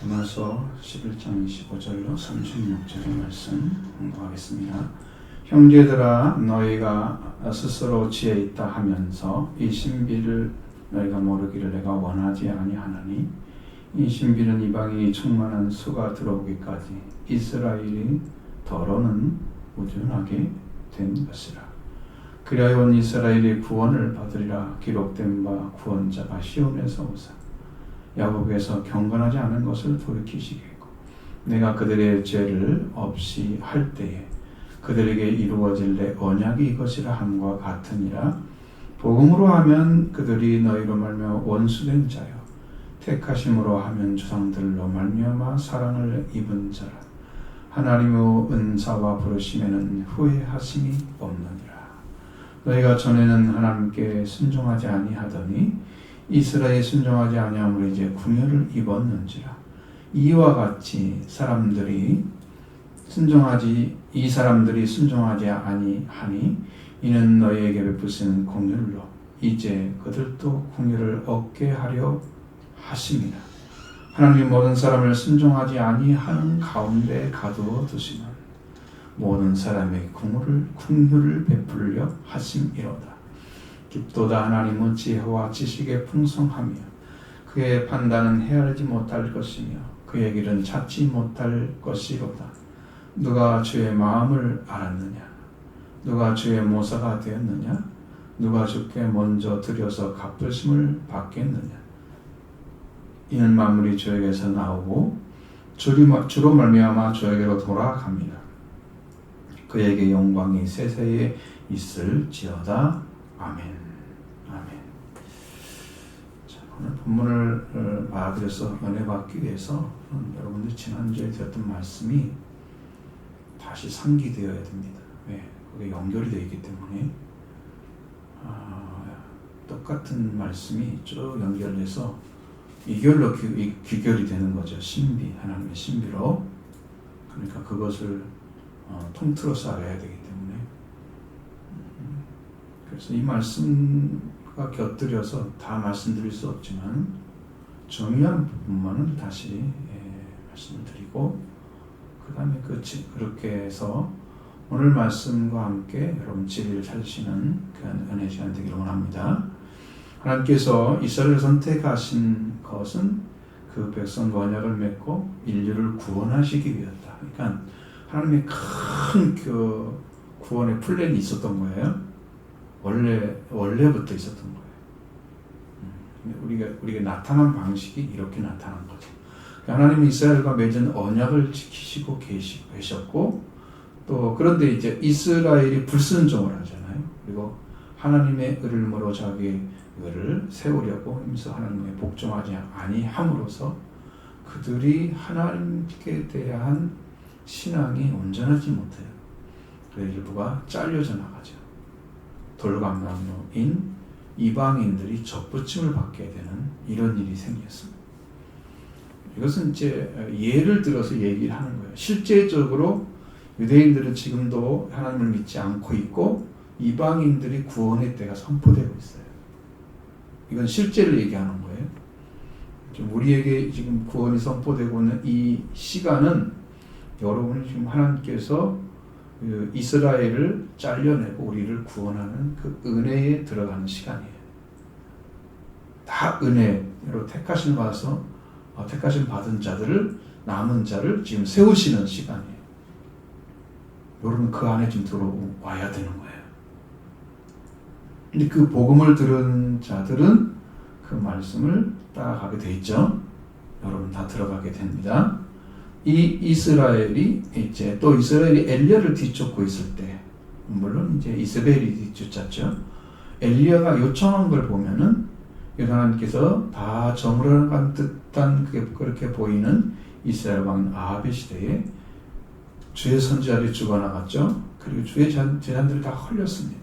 로마서 11장 25절로 36절의 말씀 공부하겠습니다. 형제들아 너희가 스스로 지혜 있다 하면서 이 신비를 너희가 모르기를 내가 원하지 아니하나니 이 신비는 이방인이 충만한 수가 들어오기까지 이스라엘이 더러는 우둔하게 된 것이라. 그리하여 온 이스라엘이 구원을 받으리라. 기록된 바 구원자가 시온에서 오사 야곱에서 경건하지 않은 것을 돌이키시겠고 내가 그들의 죄를 없이 할 때에 그들에게 이루어질 내 언약이 이것이라 함과 같으니라. 복음으로 하면 그들이 너희로 말미암아 원수된 자요 택하심으로 하면 조상들로 말미암아 사랑을 입은 자라. 하나님의 은사와 부르심에는 후회하심이 없느니라. 너희가 전에는 하나님께 순종하지 아니하더니 이스라엘이 순종하지 아니함으로 이제 궁혈을 입었는지라. 이와 같이 이 사람들이 순종하지 아니하니 이는 너희에게 베푸시는 궁혈로 이제 그들도 궁혈을 얻게 하려 하심이라. 하나님 모든 사람을 순종하지 아니하는 가운데 가두어 두시면 모든 사람에게 궁혈을 베풀려 하심이로다. 깊도다. 하나님은 지혜와 지식에 풍성하며 그의 판단은 헤아리지 못할 것이며 그의 길은 찾지 못할 것이로다. 누가 주의 마음을 알았느냐? 누가 주의 모사가 되었느냐? 누가 주께 먼저 들여서 갚으심을 받겠느냐? 이는 만물이 주에게서 나오고 주로 말미암아 주에게로 돌아갑니다. 그에게 영광이 세세에 있을지어다. 아멘. 아멘. 자, 오늘 본문을 받아들여서 은혜 받기 위해서 여러분들 지난주에 들었던 말씀이 다시 상기되어야 됩니다. 왜? 그게 연결이 되어 있기 때문에 똑같은 말씀이 쭉 연결돼서 이결로 귀결이 되는 거죠. 신비, 하나님의 신비로. 그러니까 그것을 통틀어서 알아야 되기 때문에 그래서 이 말씀과 곁들여서 다 말씀드릴 수 없지만 중요한 부분만은 다시 말씀을 드리고 그 다음에 그렇게 해서 오늘 말씀과 함께 여러분 진리를 찾으시는 그런 은혜 시간 되기를 원합니다. 하나님께서 이스라엘을 선택하신 것은 그 백성과 언약을 맺고 인류를 구원하시기 위하였다. 그러니까 하나님의 큰 그 구원의 플랜이 있었던 거예요. 원래부터 있었던 거예요. 우리가 나타난 방식이 이렇게 나타난 거죠. 하나님이 이스라엘과 맺은 언약을 지키시고 계셨고 또 그런데 이제 이스라엘이 불순종을 하잖아요. 그리고 하나님의 의를 자기의 의를 세우려고 힘써 하나님의 복종하지 아니함으로써 그들이 하나님께 대한 신앙이 온전하지 못해요. 그 일부가 잘려져 나가죠. 돌감람로인 이방인들이 접붙임을 받게 되는 이런 일이 생겼습니다. 이것은 이제 예를 들어서 얘기를 하는 거예요. 실제적으로 유대인들은 지금도 하나님을 믿지 않고 있고 이방인들이 구원의 때가 선포되고 있어요. 이건 실제를 얘기하는 거예요. 우리에게 지금 구원이 선포되고 있는 이 시간은 여러분이 지금 하나님께서 이스라엘을 잘려내고 우리를 구원하는 그 은혜에 들어가는 시간이에요. 다 은혜로 택하심 받아서 택하심 받은 자들을 남은 자를 지금 세우시는 시간이에요. 여러분 그 안에 지금 들어와야 되는 거예요. 근데 그 복음을 들은 자들은 그 말씀을 따라가게 돼 있죠. 여러분 다 들어가게 됩니다. 이스라엘이 엘리야를 뒤쫓고 있을 때, 물론 이제 이세벨이 뒤쫓았죠. 엘리야가 요청한 걸 보면은 하나님께서 다 저물어간 듯한 그렇게 보이는 이스라엘 왕 아합의 시대에 주의 선지자들이 죽어나갔죠. 그리고 주의 제자들이 다 헐렸습니다.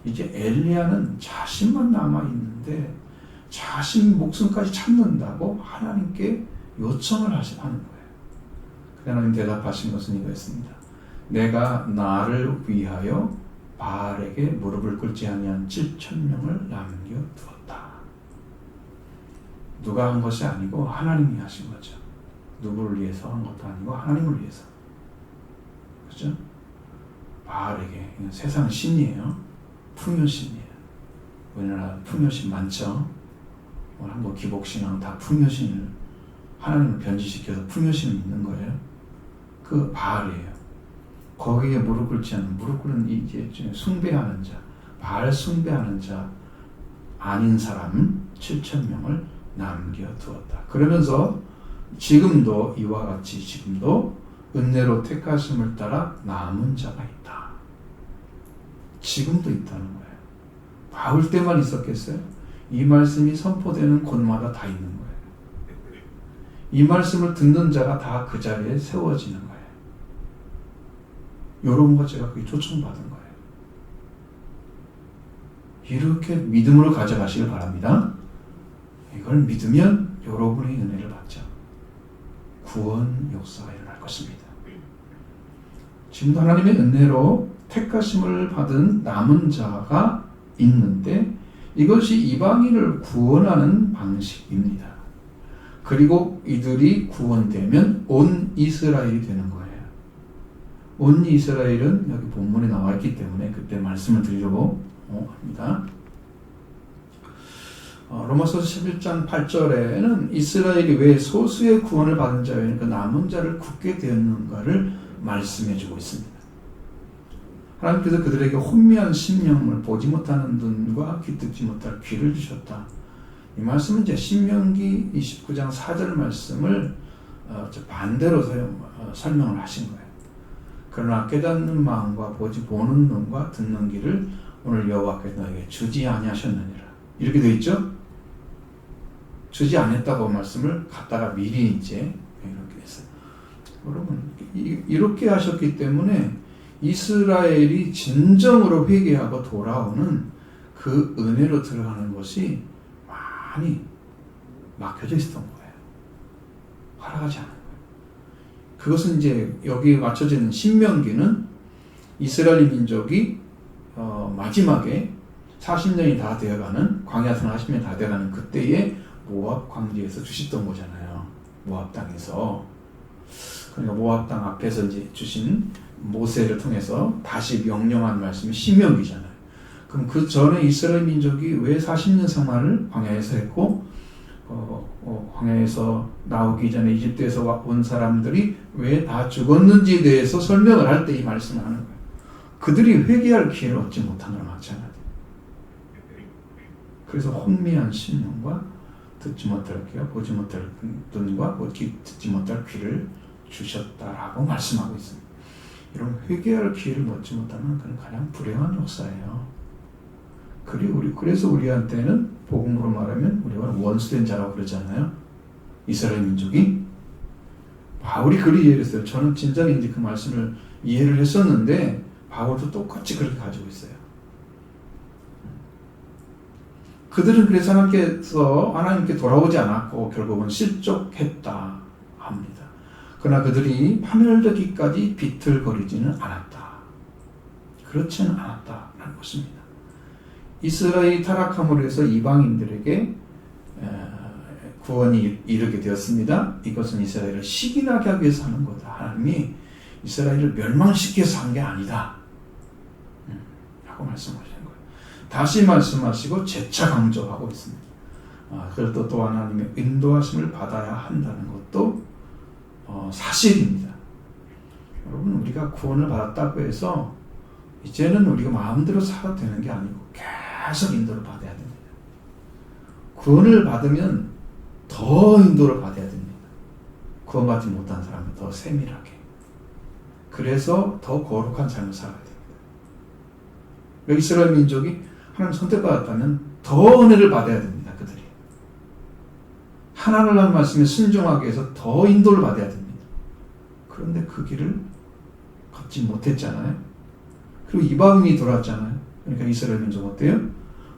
이제 엘리야는 자신만 남아있는데 자신 목숨까지 찾는다고 하나님께 요청을 하는 거예요. 하나님 대답하신 것은 이거였습니다. 내가 나를 위하여 바알에게 무릎을 꿇지 아니한 7,000명을 남겨두었다. 누가 한 것이 아니고 하나님이 하신 거죠. 누구를 위해서 한 것도 아니고 하나님을 위해서. 그죠? 바알에게. 세상 신이에요. 풍요신이에요. 우리나라 풍요신 많죠? 오늘 한국 기복신앙 다 풍요신을 하나님을 변질시켜서 풍요신을 믿는 거예요. 그 바알이에요. 거기에 무릎 꿇지 않는, 무릎 꿇은 이제 숭배하는 자, 바알 숭배하는 자 아닌 사람 7,000명을 남겨두었다. 그러면서 지금도 이와 같이 지금도 은혜로 택하심을 따라 남은 자가 있다. 지금도 있다는 거예요. 바울 때만 있었겠어요? 이 말씀이 선포되는 곳마다 다 있는 거예요. 이 말씀을 듣는 자가 다 그 자리에 세워지는 거예요. 여러분과 제가 그게 초청받은 거예요. 이렇게 믿음으로 가져가시길 바랍니다. 이걸 믿으면 여러분의 은혜를 받죠. 구원 역사가 일어날 것입니다. 지금도 하나님의 은혜로 택하심을 받은 남은 자가 있는데 이것이 이방인을 구원하는 방식입니다. 그리고 이들이 구원되면 온 이스라엘이 되는 거예요. 온 이스라엘은 여기 본문에 나와 있기 때문에 그때 말씀을 드리려고 합니다. 로마서 11장 8절에는 이스라엘이 왜 소수의 구원을 받은 자여 그 남은 자를 굳게 되었는가를 말씀해 주고 있습니다. 하나님께서 그들에게 혼미한 심령을 보지 못하는 눈과 귀 듣지 못할 귀를 주셨다. 이 말씀은 이제 신명기 29장 4절 말씀을 반대로 설명을 하신 거예요. 그러나 깨닫는 마음과 보는 눈과 듣는 귀를 오늘 여호와께서 너에게 주지 아니하셨느니라. 이렇게 되어 있죠? 주지 않았다고 말씀을 갖다가 미리 이제 이렇게 했어요. 여러분 이렇게 하셨기 때문에 이스라엘이 진정으로 회개하고 돌아오는 그 은혜로 들어가는 것이 많이 막혀져 있었던 거예요. 허락하지 않은 거예요. 그것은 이제 여기에 맞춰지는 신명기는 이스라엘 민족이 마지막에 40년이 다 되어가는 광야 생활 40년이 다 되어가는 그때에 모압 광지에서 주셨던 거잖아요. 모압 땅에서. 그러니까 모압 땅 앞에서 이제 주신 모세를 통해서 다시 명령한 말씀이 신명기잖아요. 그럼 그 전에 이스라엘 민족이 왜 40년 생활을 광야에서 했고 광야에서 나오기 전에 이집트에서 온 사람들이 왜 다 죽었는지에 대해서 설명을 할 때 이 말씀을 하는 거예요. 그들이 회개할 기회를 얻지 못한 거나 마찬가지예요. 그래서 혼미한 심령과 듣지 못할 귀와 보지 못할 눈과 듣지 못할 귀를 주셨다라고 말씀하고 있습니다. 이런 회개할 기회를 얻지 못하는 그런 가장 불행한 역사예요. 그래서 우리한테는 복음으로 말하면 우리가 원수된 자라고 그러잖아요. 이스라엘 민족이. 바울이 그리 이해했어요. 저는 진작에 이제 그 말씀을 이해를 했었는데 바울도 똑같이 그렇게 가지고 있어요. 그들은 그래서 하나님께 돌아오지 않았고 결국은 실족했다 합니다. 그러나 그들이 파멸되기까지 비틀거리지는 않았다. 그렇지는 않았다라는 것입니다. 이스라엘이 타락함으로 해서 이방인들에게 구원이 이르게 되었습니다. 이것은 이스라엘을 시기나게 하기 위해서 하는 거다. 하나님이 이스라엘을 멸망시켜서 한 게 아니다. 하고 말씀하시는 거예요. 다시 말씀하시고 재차 강조하고 있습니다. 그래도 또 하나님의 인도하심을 받아야 한다는 것도 사실입니다. 여러분 우리가 구원을 받았다고 해서 이제는 우리가 마음대로 살아도 되는 게 아니고 계속 인도를 받아야 됩니다. 구원을 받으면 더 인도를 받아야 됩니다. 구원받지 못한 사람은 더 세밀하게. 그래서 더 거룩한 삶을 살아야 됩니다. 이스라엘 민족이 하나님 선택받았다면 더 은혜를 받아야 됩니다. 그들이. 하나님의 말씀에 순종하기 위해서 더 인도를 받아야 됩니다. 그런데 그 길을 걷지 못했잖아요. 그리고 이방인이 돌아왔잖아요. 그러니까 이스라엘 민족 어때요?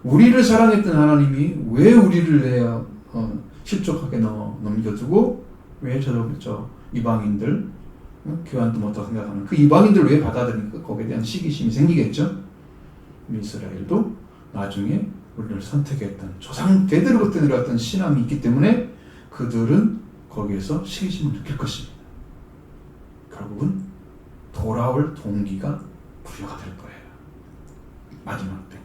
우리를 사랑했던 하나님이 왜 우리를 실족하게 넘겨두고 왜 저 이방인들 교환도 못하고 생각하는 그 이방인들 왜 받아들이니까 거기에 대한 시기심이 생기겠죠. 이스라엘도 나중에 우리를 선택했던 조상 대대로부터 내려왔던 신함이 있기 때문에 그들은 거기에서 세심을 느낄 것입니다. 결국은 돌아올 동기가 부여가 될 거예요. 마지막 때.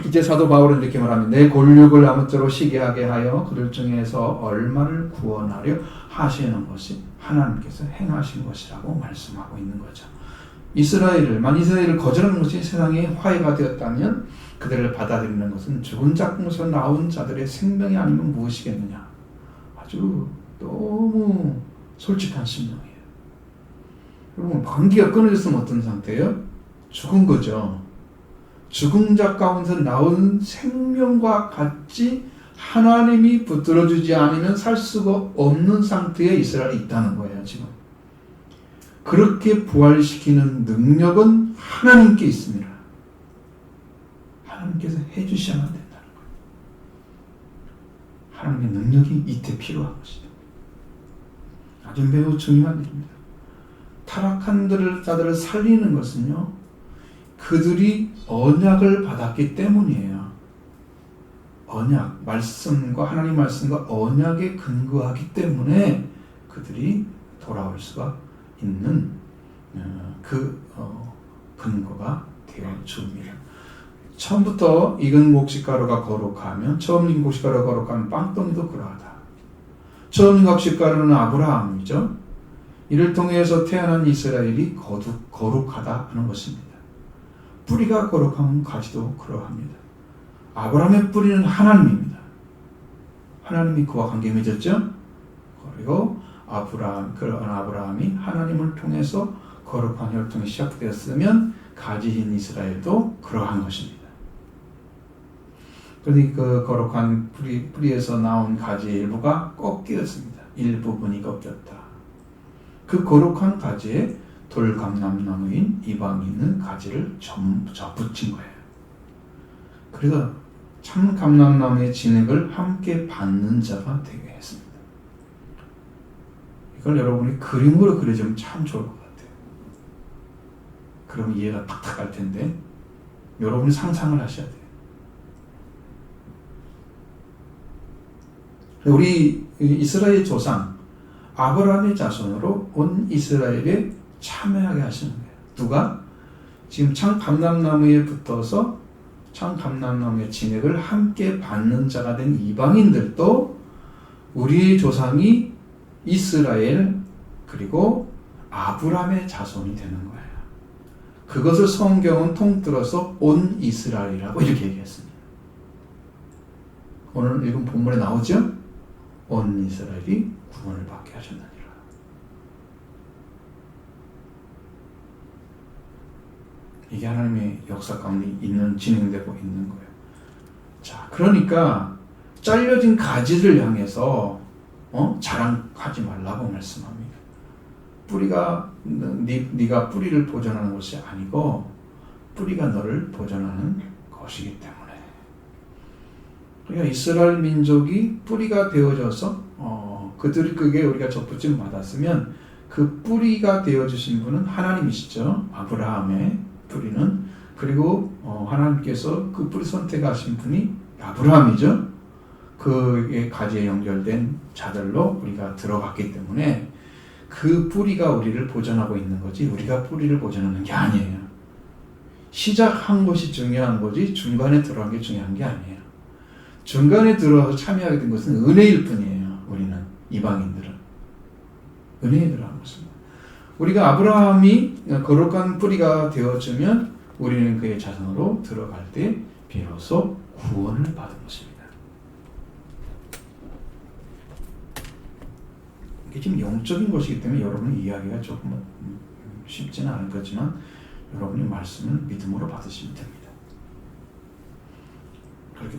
이제 사도 바울은 이렇게 말합니다. 내 골육을 아무쪼록 시기하게 하여 그들 중에서 얼마를 구원하려 하시는 것이 하나님께서 행하신 것이라고 말씀하고 있는 거죠. 이스라엘을 거절하는 것이 세상에 화해가 되었다면 그들을 받아들이는 것은 죽은 자궁에서 나온 자들의 생명이 아니면 무엇이겠느냐. 아주 너무 솔직한 심령이에요. 여러분, 관계가 끊어졌으면 어떤 상태예요? 죽은 거죠. 죽은 자 가운데서 나온 생명과 같이 하나님이 붙들어주지 않으면 살 수가 없는 상태에 이스라엘이 있다는 거예요. 지금 그렇게 부활시키는 능력은 하나님께 있습니다. 하나님께서 해주셔야만 된다는 거예요. 하나님의 능력이 이때 필요한 것이죠. 아주 매우 중요한 일입니다. 타락한 자들을 살리는 것은요, 그들이 언약을 받았기 때문이에요. 언약, 말씀과 하나님 말씀과 언약에 근거하기 때문에 그들이 돌아올 수가 있는 근거가 되어 줍니다. 처음부터 익은 곡식가루가 거룩하면, 처음 익은 곡식가루가 거룩하면 빵덩이도 그러하다. 처음 익은 곡식가루는 아브라함이죠. 이를 통해서 태어난 이스라엘이 거룩하다 하는 것입니다. 뿌리가 거룩하면 가지도 그러합니다. 아브라함의 뿌리는 하나님입니다. 하나님이 그와 관계 맺었죠. 그리고 그런 아브라함이 하나님을 통해서 거룩한 혈통이 시작되었으면 가지인 이스라엘도 그러한 것입니다. 그런데 그 거룩한 뿌리에서 나온 가지 일부가 꺾였습니다. 일부분이 꺾였다. 그 거룩한 가지에 돌감람나무인 이방인은 가지를 접붙인 거예요. 그래서 참 감람나무의 진액을 함께 받는 자가 되게 했습니다. 이걸 여러분이 그림으로 그려주면 참 좋을 것 같아요. 그럼 이해가 탁탁 갈 텐데 여러분이 상상을 하셔야 돼요. 우리 이스라엘 조상 아브라함의 자손으로 온 이스라엘에 참여하게 하시는 거예요. 누가? 지금 참 감람나무에 붙어서 참 감람나무의 진액을 함께 받는 자가 된 이방인들도 우리의 조상이 이스라엘 그리고 아브라함의 자손이 되는 거예요. 그것을 성경은 통틀어서 온 이스라엘이라고 이렇게 얘기했습니다. 오늘 읽은 본문에 나오죠? 온 이스라엘이 구원을 받게 하셨느니라. 이게 하나님의 역사 가운데 진행되고 있는 거예요. 자, 그러니까 잘려진 가지를 향해서 자랑하지 말라고 말씀합니다. 뿌리가 네가 뿌리를 보존하는 것이 아니고 뿌리가 너를 보존하는 것이기 때문에. 그러니까 이스라엘 민족이 뿌리가 되어져서 그게 우리가 접붙임 받았으면 그 뿌리가 되어주신 분은 하나님이시죠. 아브라함의 뿌리는. 그리고 하나님께서 그 뿌리 선택하신 분이 아브라함이죠. 그의 가지에 연결된 자들로 우리가 들어갔기 때문에 그 뿌리가 우리를 보존하고 있는 거지 우리가 뿌리를 보존하는 게 아니에요. 시작한 것이 중요한 거지 중간에 들어간 게 중요한 게 아니에요. 중간에 들어와서 참여하게 된 것은 은혜일 뿐이에요. 우리는 이방인들은 은혜에 들어간 것입니다. 우리가 아브라함이 거룩한 뿌리가 되어주면 우리는 그의 자손으로 들어갈 때 비로소 구원을 받은 것입니다. 이게 지금 영적인 것이기 때문에 여러분의 이야기가 조금 쉽지는 않을 거지만 여러분이 말씀을 믿음으로 받으시면 됩니다. 그렇게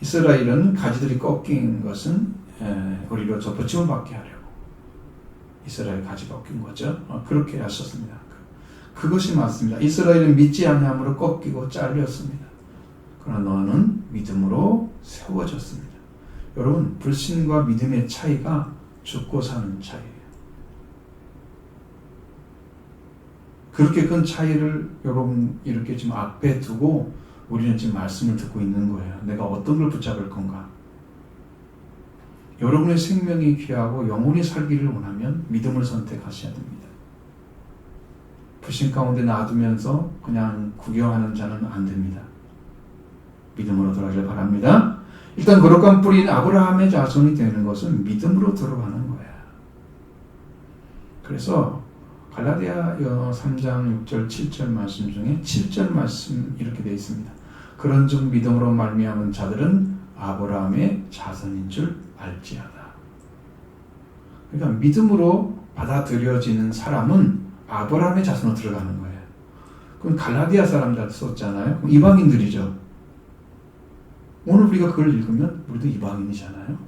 이스라엘은 가지들이 꺾인 것은 우리로 접붙임을 받게 하려고 이스라엘 가지가 꺾인 거죠. 그렇게 하셨습니다. 그것이 맞습니다. 이스라엘은 믿지 아니함으로 꺾이고 잘렸습니다. 그러나 너는 믿음으로 세워졌습니다. 여러분, 불신과 믿음의 차이가 죽고 사는 차이예요. 그렇게 큰 차이를 여러분 이렇게 지금 앞에 두고 우리는 지금 말씀을 듣고 있는 거예요. 내가 어떤 걸 붙잡을 건가? 여러분의 생명이 귀하고 영원히 살기를 원하면 믿음을 선택하셔야 됩니다. 불신 가운데 놔두면서 그냥 구경하는 자는 안 됩니다. 믿음으로 들어가길 바랍니다. 일단 거룩한 뿌리인 아브라함의 자손이 되는 것은 믿음으로 들어가는 거야. 그래서 갈라디아 3장 6절 7절 말씀 중에 7절 말씀 이렇게 되어 있습니다. 그런즉 믿음으로 말미암은 자들은 아브라함의 자손인 줄 알지어다. 그러니까 믿음으로 받아들여지는 사람은 아브라함의 자손으로 들어가는 거예요. 그럼 갈라디아 사람들 썼잖아요. 그럼 이방인들이죠. 오늘 우리가 그걸 읽으면 우리도 이방인이잖아요.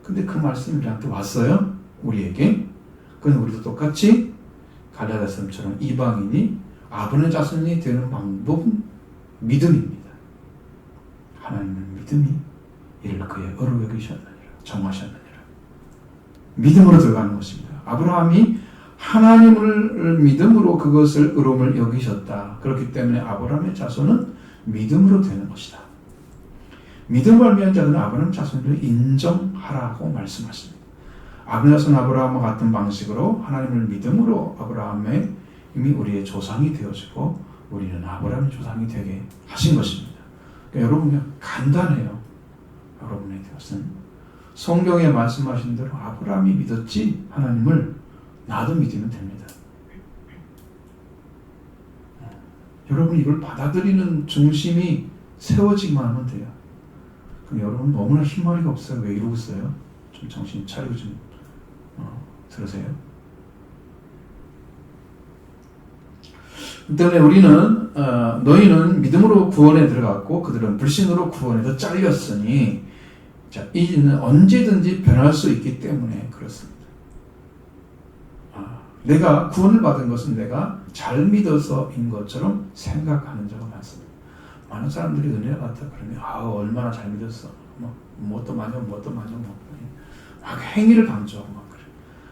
근데 그 말씀이 우리한테 왔어요. 우리에게. 그건 우리도 똑같이 갈라디아 사람처럼 이방인이 아브라함의 자손이 되는 방법은 믿음입니다. 하나님은 믿음이 이를 그의 의로 여기셨느니라, 정하셨느니라. 믿음으로 들어가는 것입니다. 아브라함이 하나님을 믿음으로 그것을 의로움을 여기셨다. 그렇기 때문에 아브라함의 자손은 믿음으로 되는 것이다. 믿음을 발견한 자들은 아브라함 자손을 인정하라고 말씀하십니다. 아브라함 자손 아브라함과 같은 방식으로 하나님을 믿음으로 아브라함의 이미 우리의 조상이 되어지고 우리는 아브라함의 조상이 되게 하신 것입니다. 그러니까 여러분 그냥 간단해요. 여러분의 것은 성경에 말씀하신 대로 아브라함이 믿었지 하나님을 나도 믿으면 됩니다. 여러분 이걸 받아들이는 중심이 세워지기만 하면 돼요. 그럼 여러분 너무나 흰머리가 없어요. 왜 이러고 있어요? 좀 정신 차리고 좀 들으세요. 때문에 우리는 너희는 믿음으로 구원에 들어갔고 그들은 불신으로 구원에서 잘렸으니 자, 이는 언제든지 변할 수 있기 때문에 그렇습니다. 내가 구원을 받은 것은 내가 잘 믿어서인 것처럼 생각하는 자가 많습니다. 많은 사람들이 은혜를 받다 그러면 얼마나 잘 믿었어. 뭣도 마녀 막 행위를 강조하고 막 그래.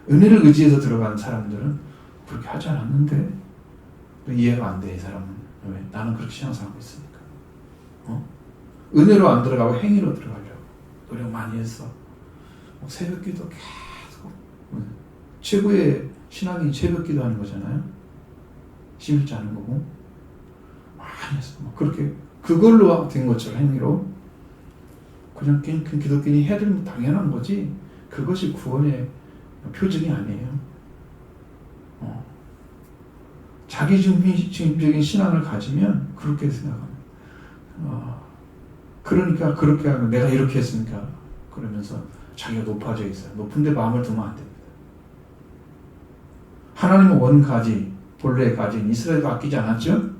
은혜를 의지해서 들어간 사람들은 그렇게 하지 않았는데 이해가 안 돼. 이 사람은 왜? 나는 그렇게 신앙생활하고 있으니까. 은혜로 안 들어가고 행위로 들어가려고 노력 많이 했어. 새벽기도 계속 최고의 신앙이 새벽기도 하는 거잖아요. 심을지 않은 거고 많이 했어. 그렇게 그걸로 된 것처럼 행위로 그냥 기독교인이 해야 되는 당연한 거지. 그것이 구원의 표징이 아니에요. 자기 중심적인 신앙을 가지면 그렇게 생각합니다. 그러니까 그렇게 하면 내가 이렇게 했으니까 그러면서 자기가 높아져 있어요. 높은데 마음을 두면 안 됩니다. 하나님은 원가지, 본래의 가지인 이스라엘도 아끼지 않았죠?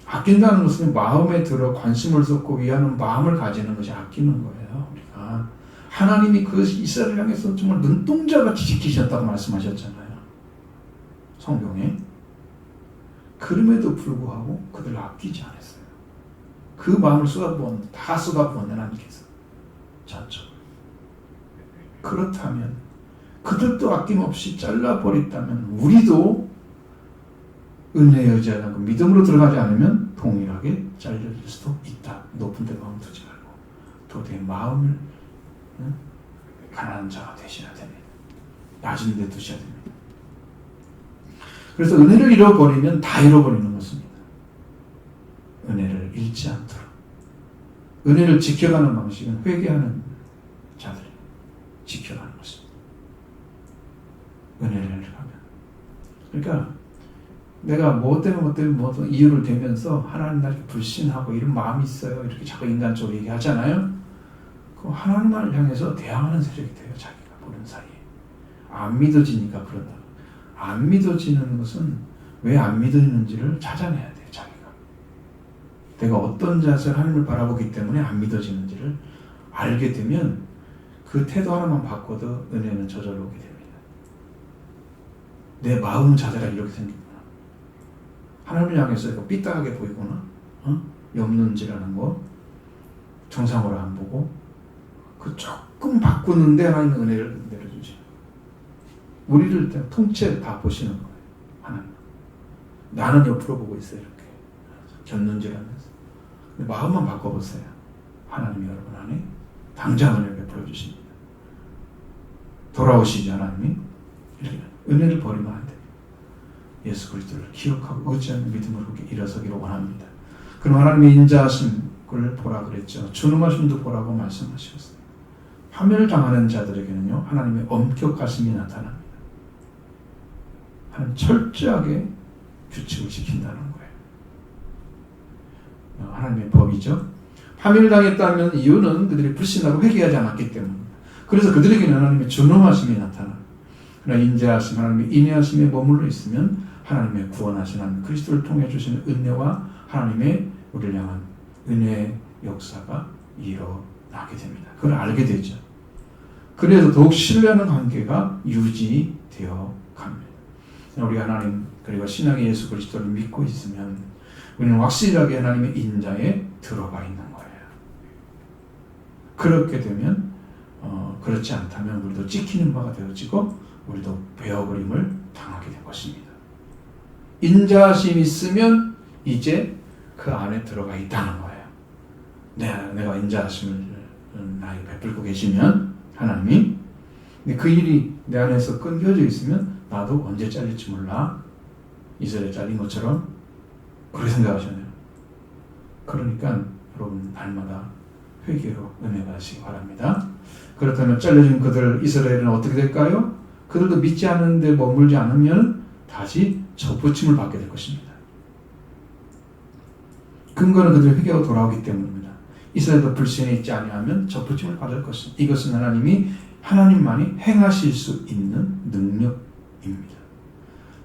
아낀다는 것은 마음에 들어 관심을 쏟고 위하는 마음을 가지는 것이 아끼는 거예요. 우리가 하나님이 그 이스라엘을 향해서 정말 눈동자같이 지키셨다고 말씀하셨잖아요. 성경에. 그럼에도 불구하고 그들을 아끼지 않았어요. 그 마음을 다 쏟아부은 하나님께서 전적으로. 그렇다면 그들도 아낌없이 잘라버렸다면 우리도 은혜에 의지하지 않고 믿음으로 들어가지 않으면 동일하게 잘려질 수도 있다. 높은 데 마음 두지 말고 도대체 마음을 가난한 자가 되셔야 됩니다. 낮은 데 두셔야 됩니다. 그래서 은혜를 잃어버리면 다 잃어버리는 것입니다. 은혜를 잃지 않도록. 은혜를 지켜가는 방식은 회개하는 자들이 지켜가는 것입니다. 은혜를 하면. 그러니까 내가 뭐 때문에 이유를 대면서 하나님 나를 불신하고 이런 마음이 있어요. 이렇게 자꾸 인간적으로 얘기하잖아요. 그 하나님을 향해서 대항하는 세력이 돼요. 자기가 보는 사이에. 안 믿어지니까 그런다. 안 믿어지는 것은 왜 안 믿어지는지를 찾아내야 돼요. 자기가. 내가 어떤 자세로 하나님을 바라보기 때문에 안 믿어지는지를 알게 되면 그 태도 하나만 바꿔도 은혜는 저절로 오게 됩니다. 내 마음 자세가 이렇게 생깁니다. 하나님을 향해서 삐딱하게 보이거나 염는지라는 거 정상으로 안 보고 그 조금 바꾸는데 하나님은 은혜를 내려주지. 우리를 통째 다 보시는 거예요. 하나님. 나는 옆으로 보고 있어요. 이렇게 졌는지라면서. 마음만 바꿔보세요. 하나님이 여러분 안에 당장 은혜를 베풀어 주십니다. 돌아오시지 하나님이 이렇게 은혜를 버리면 안 됩니다. 예수 그리스도를 기억하고 의지하는 믿음으로 일어서기를 원합니다. 그럼 하나님의 인자하심을 보라 그랬죠. 준엄하심도 보라고 말씀하셨어요. 파멸당하는 자들에게는요, 하나님의 엄격하심이 나타납니다. 하나님 철저하게 규칙을 지킨다는 거예요. 하나님의 법이죠. 파멸당했다면 이유는 그들이 불신하고 회개하지 않았기 때문입니다. 그래서 그들에게는 하나님의 준엄하심이 나타납니다. 그러나 인자하심, 하나님의 인내하심에 머물러 있으면 하나님의 구원하신 하나님 그리스도를 통해 주시는 은혜와 하나님의 우리를 향한 은혜의 역사가 일어나게 됩니다. 그걸 알게 되죠. 그래서 더욱 신뢰하는 관계가 유지되어 갑니다. 우리 하나님 그리고 신앙의 예수 그리스도를 믿고 있으면 우리는 확실하게 하나님의 인자에 들어가 있는 거예요. 그렇게 되면 그렇지 않다면 우리도 찍히는 바가 되어지고 우리도 베어버림을 당하게 될 것입니다. 인자하심이 있으면 이제 그 안에 들어가 있다는 거예요. 내가 인자하심을 나에게 베풀고 계시면 하나님이, 근데 그 일이 내 안에서 끊겨져 있으면 나도 언제 잘릴지 몰라. 이스라엘 잘린 것처럼 그렇게 생각하시네요. 그러니까 여러분 날마다 회개로 은혜 받으시기 바랍니다. 그렇다면 잘려진 그들 이스라엘은 어떻게 될까요? 그들도 믿지 않는데 머물지 않으면 다시 접붙임을 받게 될 것입니다. 근거는 그들의 회개가 돌아오기 때문입니다. 이스라엘도 불신에 있지 아니하면 접붙임을 받을 것입니다. 이것은 하나님만이 행하실 수 있는 능력입니다.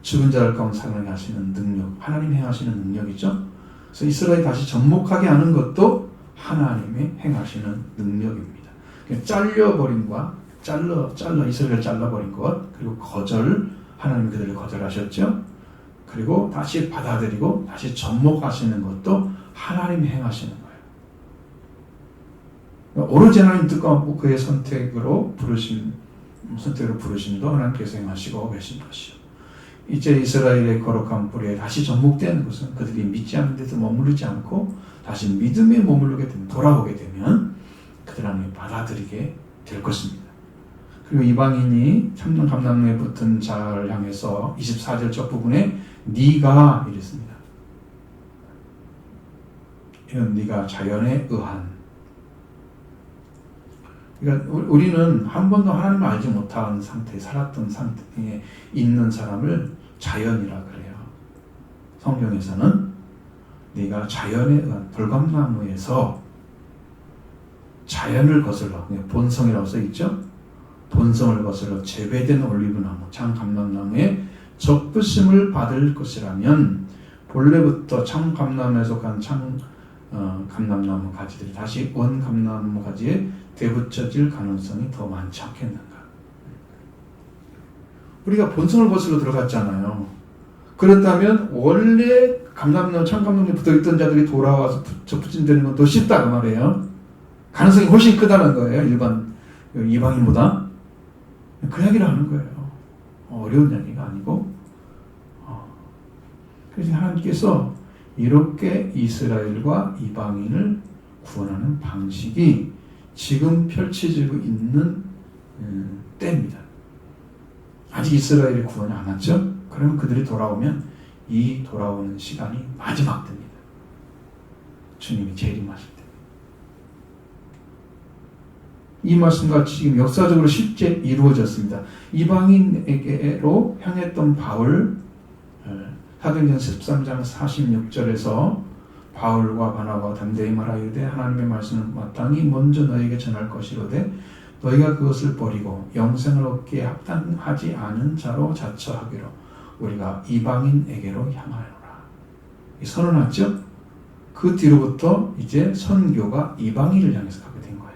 죽은 자를 가운데 살아나게 하시는 능력, 하나님 행하시는 능력이죠. 그래서 이스라엘이 다시 접목하게 하는 것도 하나님의 행하시는 능력입니다. 잘려버림과 이스라엘을 잘라버린 것, 그리고 하나님이 그들을 거절하셨죠. 그리고 다시 받아들이고 다시 접목하시는 것도 하나님이 행하시는 거예요. 오로지 하나님 뜻과 그의 선택으로 부르심도 하나님께서 행하시고 계신 것이요. 이제 이스라엘의 거룩한 뿌리에 다시 접목되는 것은 그들이 믿지 않는 데서 머무르지 않고 다시 믿음에 머무르게 되면, 돌아오게 되면 그들 안에 받아들이게 될 것입니다. 그리고 이방인이 참는 감람나무에 붙은 자를 향해서 24절 첫 부분에 네가 이랬습니다. 이건 네가 자연에 의한. 그러니까 우리는 한 번도 하나님을 알지 못한 상태에 살았던 상태에 있는 사람을 자연이라 그래요. 성경에서는 네가 자연에 의한 돌감나무에서 자연을 거슬러, 본성이라고 써있죠. 본성을 거슬러 재배된 올리브나무, 참감람나무에 접붙임을 받을 것이라면 본래부터 참감람에서 속한 감람나무 가지들이 다시 원감람나무 가지에 되붙여질 가능성이 더 많지 않겠는가. 우리가 본성을 거슬러 들어갔잖아요. 그렇다면 원래 감람나무, 참감람나무에 붙어있던 자들이 돌아와서 접붙임되는 건 더 쉽다 그 말이에요. 가능성이 훨씬 크다는 거예요. 일반 이방인보다. 그 이야기를 하는 거예요. 어려운 이야기가 아니고. 그래서 하나님께서 이렇게 이스라엘과 이방인을 구원하는 방식이 지금 펼쳐지고 있는 때입니다. 아직 이스라엘이 구원이 안 왔죠? 그러면 그들이 돌아오면 이 돌아오는 시간이 마지막 때입니다. 주님이 재림하실 때. 이 말씀과 지금 역사적으로 실제 이루어졌습니다. 이방인에게로 향했던 바울, 사도행전 13장 46절에서 바울과 바나바가 담대히 말하이르되 하나님의 말씀을 마땅히 먼저 너에게 전할 것이로되 너희가 그것을 버리고 영생을 얻기에 합당하지 않은 자로 자처하기로 우리가 이방인에게로 향하노라. 선언했죠? 그 뒤로부터 이제 선교가 이방인을 향해서 가게 된 거예요.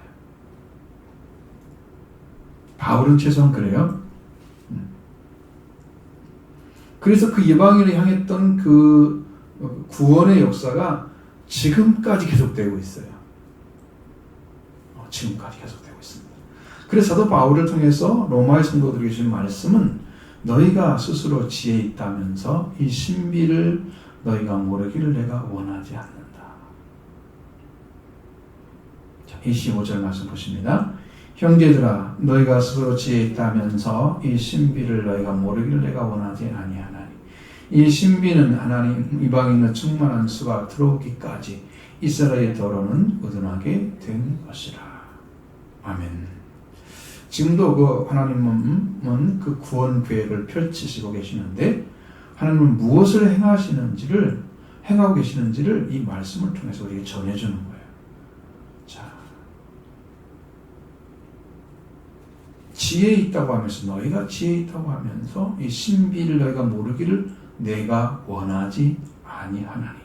바울은 최소한 그래요. 그래서 그 이방인을 향했던 그 구원의 역사가 지금까지 계속되고 있어요. 지금까지 계속되고 있습니다. 그래서 사도 바울을 통해서 로마의 성도들에게 주신 말씀은 너희가 스스로 지혜 있다면서 이 신비를 너희가 모르기를 내가 원하지 않는다. 자, 25절 말씀 보십니다. 형제들아 너희가 스스로 지혜 있다면서 이 신비를 너희가 모르기를 내가 원하지 아니하나니 이 신비는 하나님 이방인의 충만한 수가 들어오기까지 이스라엘의 더러는 의존하게 된 것이라. 아멘. 지금도 그 하나님은 그 구원 계획을 펼치시고 계시는데 하나님은 무엇을 행하고 계시는지를 이 말씀을 통해서 우리에게 전해주는 거예요. 자, 지혜 있다고 하면서 너희가 지혜 있다고 하면서 이 신비를 너희가 모르기를 내가 원하지 아니하나니.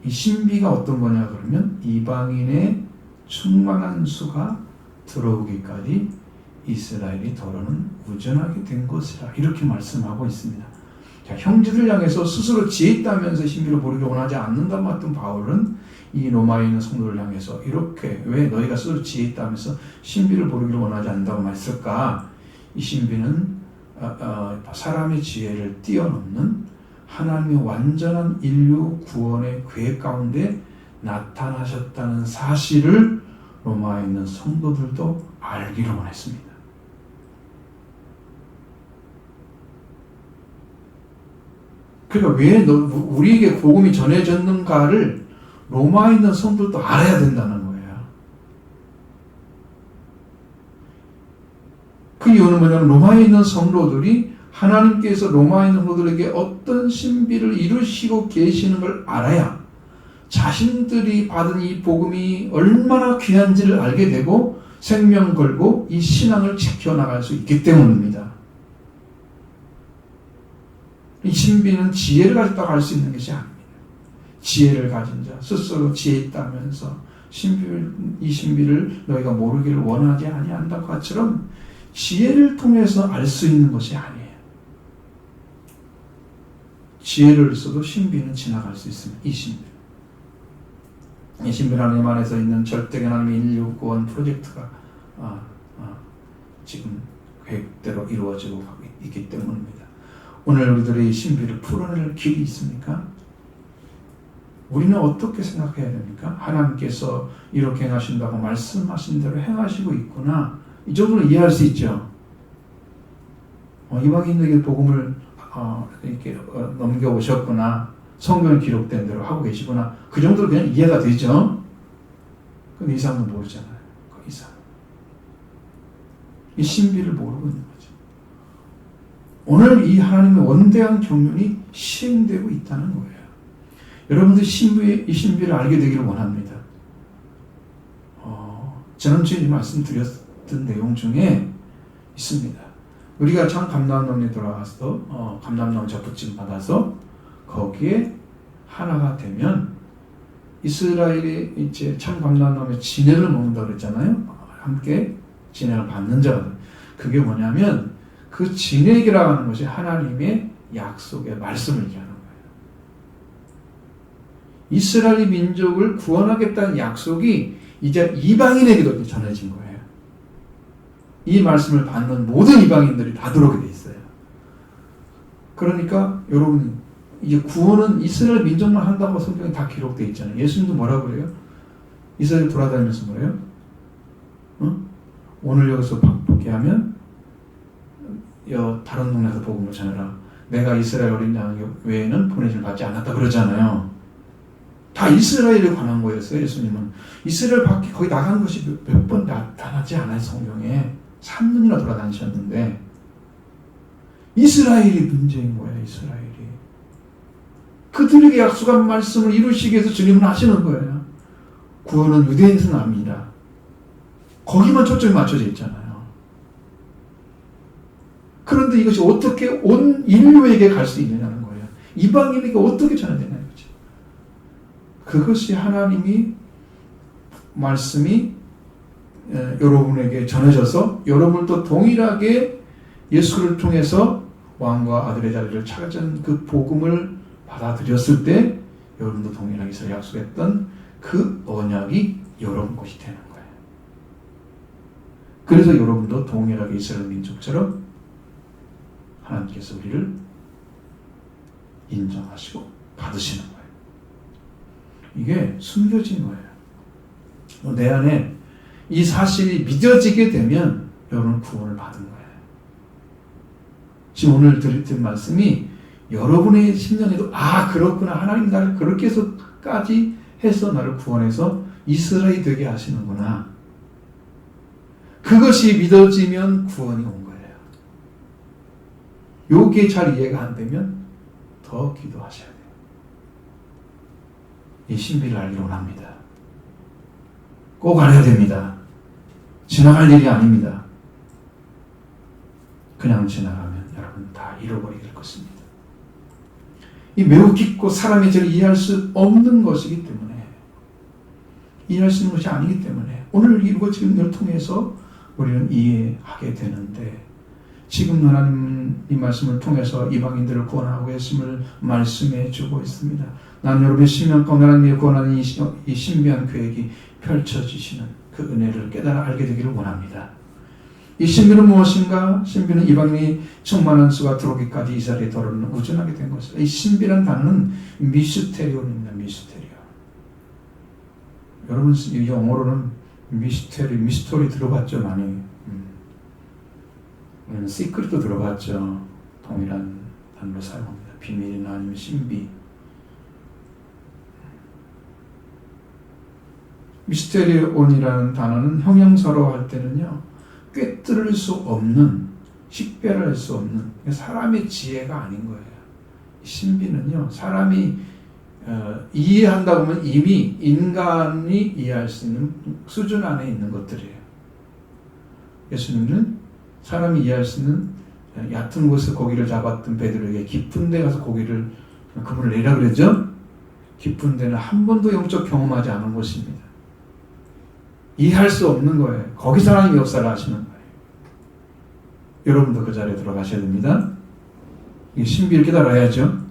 이 신비가 어떤 거냐 그러면 이방인의 충만한 수가 들어오기까지 이스라엘이 더러는 우전하게 된 것이라 이렇게 말씀하고 있습니다. 자, 형제들 향해서 스스로 지혜 있다면서 신비를 모르기 원하지 않는다고 했던 바울은 이 로마에 있는 성도를 향해서 이렇게 왜 너희가 스스로 지혜 있다면서 신비를 모르기를 원하지 않는다고 말했을까? 이 신비는 사람의 지혜를 뛰어넘는 하나님의 완전한 인류 구원의 계획 가운데 나타나셨다는 사실을 로마에 있는 성도들도 알기를 원했습니다. 그러니까 왜 우리에게 복음이 전해졌는가를 로마에 있는 성도들도 알아야 된다는 거예요. 그 이유는 뭐냐면 로마에 있는 성도들이 하나님께서 로마에 있는 성도들에게 어떤 신비를 이루시고 계시는 걸 알아야 자신들이 받은 이 복음이 얼마나 귀한지를 알게 되고 생명 걸고 이 신앙을 지켜나갈 수 있기 때문입니다. 이 신비는 지혜를 가졌다고 할 수 있는 것이 아닙니다. 지혜를 가진 자, 스스로 지혜 있다면서 이 신비를 너희가 모르기를 원하지 아니한다고 것처럼 지혜를 통해서 알 수 있는 것이 아니에요. 지혜를 써도 신비는 지나갈 수 있습니다. 이 신비. 이 신비는 하나님 안에서 있는 절대적 하나님의 인류 구원 프로젝트가 지금 계획대로 이루어지고 있기 때문입니다. 오늘 우리들의 신비를 풀어낼 길이 있습니까? 우리는 어떻게 생각해야 됩니까? 하나님께서 이렇게 행하신다고 말씀하신 대로 행하시고 있구나. 이 정도는 이해할 수 있죠. 이방인에게 복음을 이렇게 넘겨오셨구나. 성경에 기록된 대로 하고 계시구나. 그 정도로 그냥 이해가 되죠. 근데 이상은 모르잖아요. 그 이상. 이 신비를 모르고 있는 거죠. 오늘 이 하나님의 원대한 경륜이 시행되고 있다는 거예요. 여러분들 이 신비를 알게 되기를 원합니다. 지난주에 말씀드렸던 내용 중에 있습니다. 우리가 참 감람나무에 돌아가서 감람나무 접붙임 받아서 거기에 하나가 되면 이스라엘이 이제 참 감람나무의 진해를 먹는다 그랬잖아요. 함께 진해를 받는 자들. 그게 뭐냐면 그 진액이라고 하는 것이 하나님의 약속의 말씀을 얘기하는 거예요. 이스라엘 민족을 구원하겠다는 약속이 이제 이방인에게도 전해진 거예요. 이 말씀을 받는 모든 이방인들이 다 들어오게 돼 있어요. 그러니까 여러분 이제 구원은 이스라엘 민족만 한다고 성경에 다 기록되어 있잖아요. 예수님도 뭐라고 그래요? 이스라엘 돌아다니면서 뭐래요? 오늘 여기서 복귀하면 다른 동네에서 복음을 전해라. 내가 이스라엘 어린 양 외에는 보내짐을 받지 않았다 그러잖아요. 다 이스라엘에 관한 거였어요. 예수님은 이스라엘 밖에 거의 나간 것이 몇 번 나타나지 않아요. 성경에 3년이나 돌아다니셨는데 이스라엘이 문제인 거예요. 이스라엘이 그들에게 약속한 말씀을 이루시기 위해서 주님은 하시는 거예요. 구원은 유대인에서는 아닙니다. 거기만 초점이 맞춰져 있잖아요. 그런데 이것이 어떻게 온 인류에게 갈 수 있느냐는 거예요. 이방인에게 어떻게 전해되냐는 거죠. 그것이 하나님이 말씀이 여러분에게 전해져서 여러분도 동일하게 예수를 통해서 왕과 아들의 자리를 찾은 그 복음을 받아들였을 때 여러분도 동일하게 이스라엘 약속했던 그 언약이 여러분 것이 되는 거예요. 그래서 여러분도 동일하게 이스라엘 민족처럼 하나님께서 우리를 인정하시고 받으시는 거예요. 이게 숨겨진 거예요. 내 안에 이 사실이 믿어지게 되면 여러분은 구원을 받은 거예요. 지금 오늘 드린 말씀이 여러분의 심령에도 그렇구나. 하나님 나를 그렇게 해서까지 해서 나를 구원해서 이스라엘이 되게 하시는구나. 그것이 믿어지면 구원이 온 거예요. 요게 잘 이해가 안 되면 더 기도하셔야 돼요. 이 신비를 알기를 원합니다. 꼭 알아야 됩니다. 지나갈 일이 아닙니다. 그냥 지나가면 여러분 다 잃어버리게 될 것입니다. 이 매우 깊고 사람이 저를 이해할 수 없는 것이기 때문에, 이해할 수 있는 것이 아니기 때문에 오늘 이루어지는 걸 통해서 우리는 이해하게 되는데, 지금 하나님 이 말씀을 통해서 이방인들을 구원하고 계심을 말씀해 주고 있습니다. 난 여러분의 심령 가운데 하나님의 구원하는 이 신비한 계획이 펼쳐지시는 그 은혜를 깨달아 알게 되기를 원합니다. 이 신비는 무엇인가? 신비는 이방인이 충만한 수가 들어오기까지 이스라엘의 도로는 우전하게 된 것이다. 이 신비란 단어는 미스테리온입니다. 미스테리온. 여러분 영어로는 미스터리 들어봤죠? 많이. 시크릿도 들어봤죠? 동일한 단어로 사용합니다. 비밀이나 아니면 신비. 미스테리온이라는 단어는 형용사로 할 때는요, 꿰뚫을 수 없는, 식별할 수 없는, 사람의 지혜가 아닌 거예요. 신비는요, 사람이 이해한다고 하면 이미 인간이 이해할 수 있는 수준 안에 있는 것들이에요. 예수님은 사람이 이해할 수 있는 얕은 곳에서 고기를 잡았던 베드로에게 깊은 데 가서 그물을 내라 그랬죠? 깊은 데는 한 번도 영적 경험하지 않은 곳입니다. 이해할 수 없는 거예요. 거기서 하나님이 역사를 하시는 거예요. 여러분도 그 자리에 들어가셔야 됩니다. 이 신비를 깨달아야죠.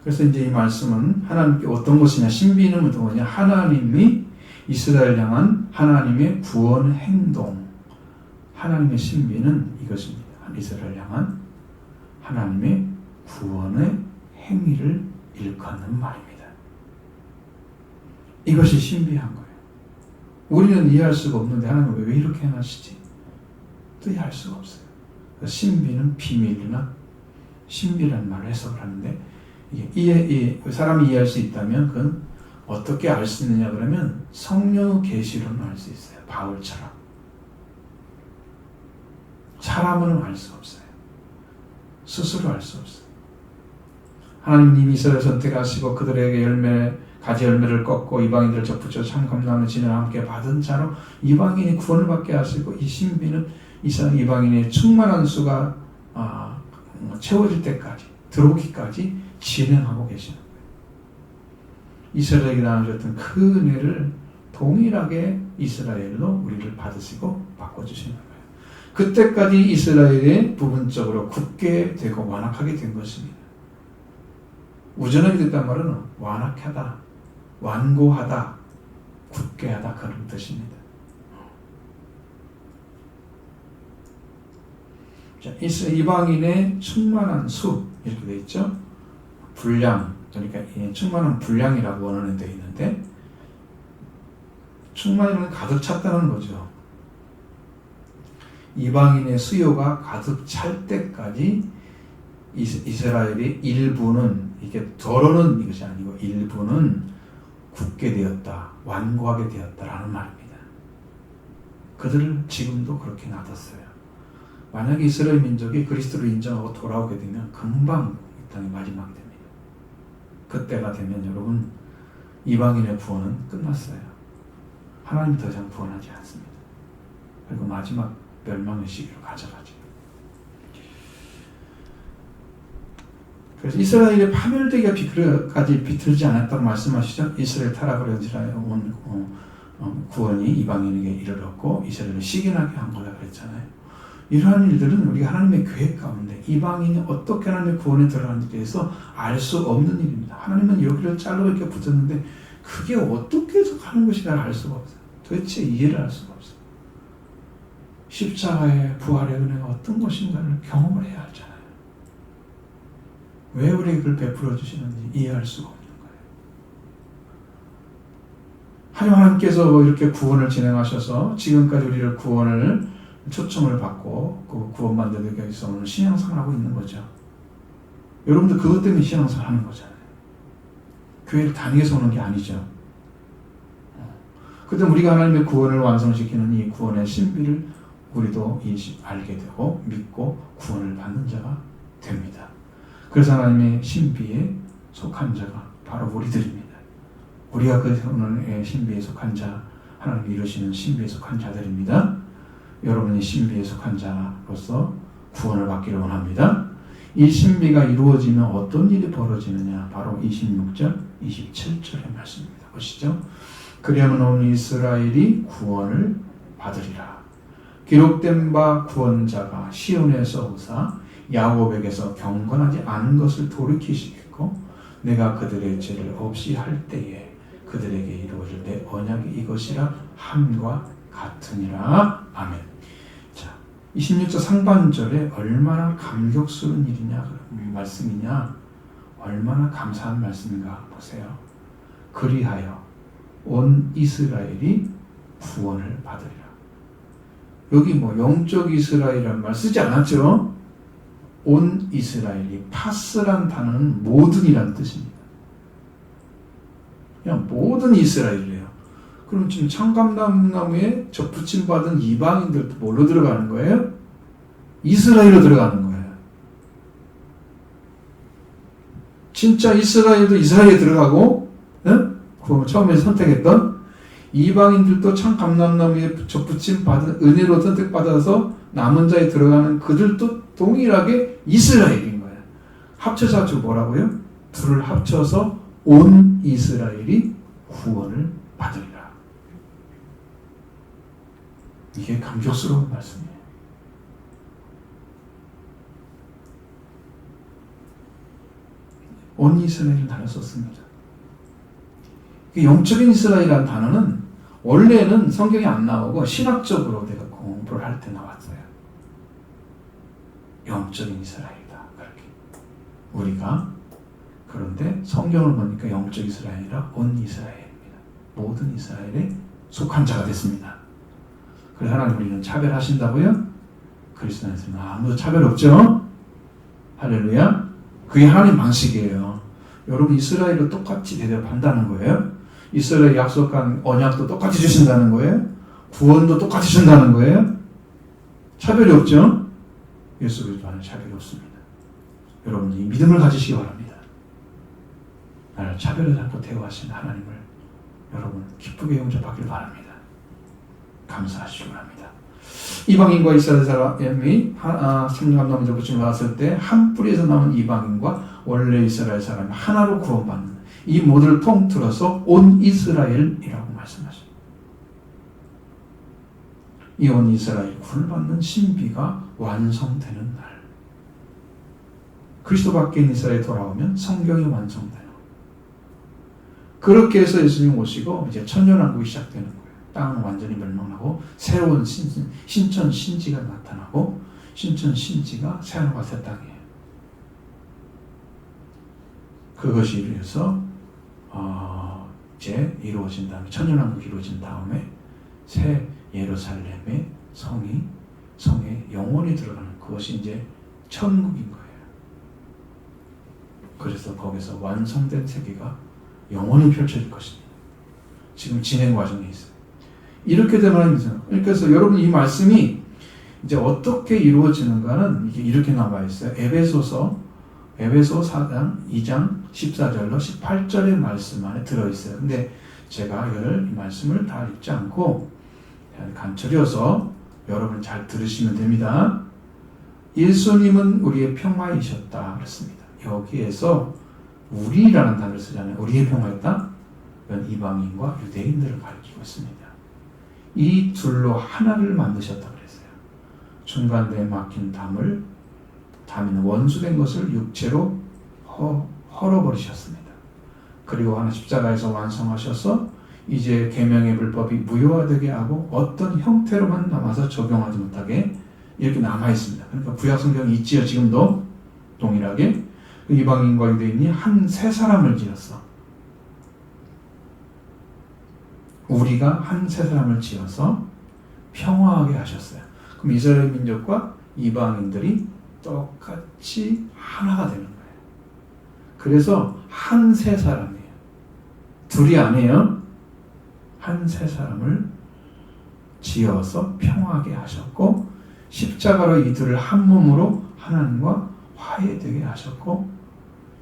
그래서 이제 이 말씀은 하나님께 어떤 것이냐, 신비는 어떤 거냐, 하나님이 이스라엘 향한 하나님의 구원 행동, 하나님의 신비는 이것입니다. 이스라엘 향한 하나님의 구원의 행위를 일컫는 말입니다. 이것이 신비한 거예요. 우리는 이해할 수가 없는데 하나님은 왜 이렇게 행하시지? 또 이해할 수가 없어요. 신비는 비밀이나 신비라는 말을 해석을 하는데, 사람이 이해할 수 있다면 그건 어떻게 알 수 있느냐 그러면 성령의 계시로는 알 수 있어요. 바울처럼. 사람으로는 알 수 없어요. 스스로 알 수 없어요. 하나님이 이스라엘을 선택하시고 그들에게 가지 열매를 꺾고 이방인들을 접붙여 참 감사하는 진을 함께 받은 자로 이방인이 구원을 받게 하시고, 이 신비는 이방인의 충만한 수가 채워질 때까지, 들어오기까지 진행하고 계시는 거예요. 이스라엘에게 나눠줬던 그 은혜를 동일하게 이스라엘로 우리를 받으시고 바꿔주시는 거예요. 그때까지 이스라엘이 부분적으로 굳게 되고 완악하게 된 것입니다. 우전하게 됐단 말은 완악하다, 완고하다, 굳게 하다, 그런 뜻입니다. 자, 이방인의 충만한 수, 이렇게 되어 있죠. 분량, 그러니까 충만한 분량이라고 원어는 되어 있는데, 충만이라는 가득 찼다는 거죠. 이방인의 수요가 가득 찰 때까지 이스라엘의 일부는, 이게 더러는 이것이 아니고 일부는 굳게 되었다, 완고하게 되었다라는 말입니다. 그들을 지금도 그렇게 놔뒀어요. 만약에 이스라엘 민족이 그리스도를 인정하고 돌아오게 되면 금방 이 땅이 마지막이 됩니다. 그때가 되면 여러분, 이방인의 구원은 끝났어요. 하나님 더 이상 구원하지 않습니다. 그리고 마지막 멸망의 시기로 가져가죠. 그래서 이스라엘의 파멸되기까지 비틀지 않았다고 말씀하시죠. 이스라엘 타락을 온 구원이 이방인에게 이르렀고 이스라엘을 시기나게 한 거다 그랬잖아요. 이러한 일들은 우리가 하나님의 계획 가운데 이방인이 어떻게 하나님의 구원에 들어가는지에 대해서 알 수 없는 일입니다. 하나님은 여기를 잘라 이렇게 붙였는데 그게 어떻게 해서 가는 것이라 알 수가 없어요. 도대체 이해를 할 수가 없어요. 십자가의 부활의 은혜가 어떤 것인가를 경험을 해야 하잖아요. 왜 우리에게 그걸 베풀어 주시는지 이해할 수가 없는 거예요. 하나님께서 이렇게 구원을 진행하셔서 지금까지 우리를 구원을 초청을 받고 그 구원받는 데서 오늘 신앙생활을 하고 있는 거죠. 여러분들 그것 때문에 신앙생활 하는 거잖아요. 교회를 다니게 해서 오는 게 아니죠. 그때 우리가 하나님의 구원을 완성시키는 이 구원의 신비를 우리도 알게 되고 믿고 구원을 받는 자가 됩니다. 그래서 하나님의 신비에 속한 자가 바로 우리들입니다. 우리가 그 오늘의 신비에 속한 자, 하나님이 이루시는 신비에 속한 자들입니다. 여러분이 신비에 속한 자로서 구원을 받기를 원합니다. 이 신비가 이루어지면 어떤 일이 벌어지느냐? 바로 26절, 27절의 말씀입니다. 보시죠. 그리하면 온 이스라엘이 구원을 받으리라. 기록된 바 구원자가 시온에서 오사 야곱에게서 경건하지 않은 것을 돌이키시겠고 내가 그들의 죄를 없이 할 때에 그들에게 이루어질 내 언약이 이것이라 함과 같으니라. 아멘. 자, 26절 상반절에 얼마나 감격스러운 일이냐 말씀이냐, 얼마나 감사한 말씀인가 보세요. 그리하여 온 이스라엘이 구원을 받으리라. 여기 뭐 영적 이스라엘이라는 말 쓰지 않았죠? 온 이스라엘이, 파스란 단어는 모든이라는 뜻입니다. 그냥 모든 이스라엘이에요. 그럼 지금 참감나무에 접붙임 받은 이방인들도 뭘로 들어가는 거예요? 이스라엘로 들어가는 거예요. 진짜 이스라엘도 이스라엘에 들어가고, 그 처음에 선택했던 이방인들도 참감람나무에 접붙임 받은 은혜로 선택받아서 남은 자에 들어가는 그들도 동일하게 이스라엘인 거예요. 합쳐서 뭐라고요? 둘을 합쳐서 온 이스라엘이 구원을 받으리라. 이게 감격스러운 말씀이에요. 온 이스라엘을 단어 썼습니다. 영적인 이스라엘이라는 단어는 원래는 성경에 안 나오고 신학적으로 내가 공부를 할 때 나왔어요. 영적인 이스라엘이다. 그렇게. 우리가 그런데 성경을 보니까 영적 이스라엘이라 온 이스라엘입니다. 모든 이스라엘에 속한 자가 됐습니다. 그래서 하나님 우리는 차별하신다고요? 그리스도 안에서는 아무도 차별 없죠? 할렐루야. 그게 하나님 방식이에요. 여러분 이스라엘로 똑같이 대접한다는 거예요. 이스라엘 약속한 언약도 똑같이 주신다는 거예요. 구원도 똑같이 준다는 거예요. 차별이 없죠? 예수 그리스도 안에 차별이 없습니다. 여러분 이 믿음을 가지시기 바랍니다. 나를 차별하지 않고 대우하시는 하나님을 여러분 기쁘게 용접하길 바랍니다. 감사하시기 바랍니다. 이방인과 이스라엘 사람이 참감나무 접붙임을 받았을 때 한 뿌리에서 나온 이방인과 원래 이스라엘 사람이 하나로 구원받는 이 모두를 통틀어서 온 이스라엘이라고 말씀하십니다. 이 온 이스라엘 구원을 받는 신비가 완성되는 날, 그리스도 밖에 있는 이스라엘에 돌아오면 성경이 완성돼요. 그렇게 해서 예수님 오시고 이제 천년왕국이 시작되는 거예요. 땅은 완전히 멸망하고 새로운 신천 신지가 나타나고 신천 신지가 새하늘과 새 땅이에요. 그것이 이루어서 이제 이루어진 다음에 천년왕국이 이루어진 다음에 새 예루살렘의 성에 영원히 들어가는 그것이 이제 천국인 거예요. 그래서 거기서 완성된 세계가 영원히 펼쳐질 것입니다. 지금 진행 과정에 있어요. 이렇게 되면 그래서 여러분 이 말씀이 이제 어떻게 이루어지는가는 이렇게 남아 있어요. 에베소 4장 2장 14절로 18절의 말씀 안에 들어있어요. 근데 제가 이 말씀을 다 읽지 않고 간추려서 여러분 잘 들으시면 됩니다. 예수님은 우리의 평화이셨다 그랬습니다. 여기에서 우리라는 단어를 쓰잖아요. 우리의 평화였다? 이건 이방인과 유대인들을 가리키고 있습니다. 이 둘로 하나를 만드셨다 그랬어요. 중간에 막힌 담은 원수된 것을 육체로 헐어버리셨습니다. 그리고 하나 십자가에서 완성하셔서 이제 계명의 불법이 무효화되게 하고 어떤 형태로만 남아서 적용하지 못하게 이렇게 남아있습니다. 그러니까 구약 성경이 있지요. 지금도 동일하게. 이방인과 유대인이 한 세 사람을 지었어. 우리가 한 세 사람을 지어서 평화하게 하셨어요. 그럼 이스라엘 민족과 이방인들이 똑같이 하나가 되는 거예요. 그래서 한 세 사람이에요. 둘이 아니에요. 한 세 사람을 지어서 평화하게 하셨고, 십자가로 이들을 한 몸으로 하나님과 화해되게 하셨고,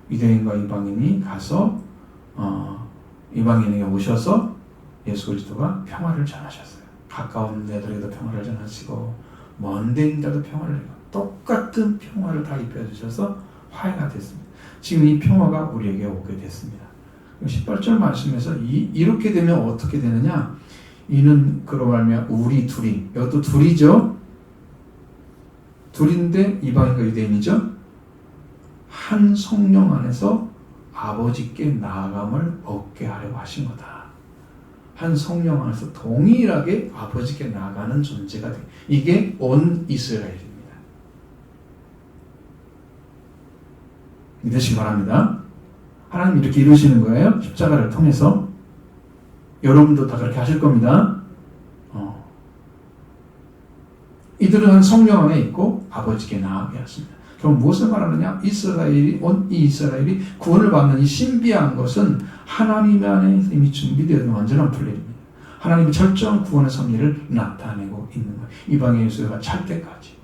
유대인과 이방인이 가서 이방인에게 오셔서 예수 그리스도가 평화를 전하셨어요. 가까운 데들에도 평화를 전하시고 먼 데인데도 평화를 주고 똑같은 평화를 다 입혀주셔서 화해가 됐습니다. 지금 이 평화가 우리에게 오게 됐습니다. 18절 말씀에서 이렇게 되면 어떻게 되느냐? 이는 그로 말미암아 우리 둘이, 이것도 둘이죠. 둘인데 이방인과 유대인이죠. 한 성령 안에서 아버지께 나아감을 얻게 하려고 하신 거다. 한 성령 안에서 동일하게 아버지께 나아가는 존재가 돼. 이게 온 이스라엘입니다. 믿으시기 바랍니다. 하나님 이렇게 이루시는 거예요. 십자가를 통해서. 여러분도 다 그렇게 하실 겁니다. 이들은 한 성령 안에 있고 아버지께 나아가게 하십니다. 그럼 무엇을 말하느냐? 온 이스라엘이 구원을 받는 이 신비한 것은 하나님 안에 이미 준비되어 완전한 분례입니다. 하나님이 철저한 구원의 섭리를 나타내고 있는 거예요. 이방인의 수요가 찰 때까지,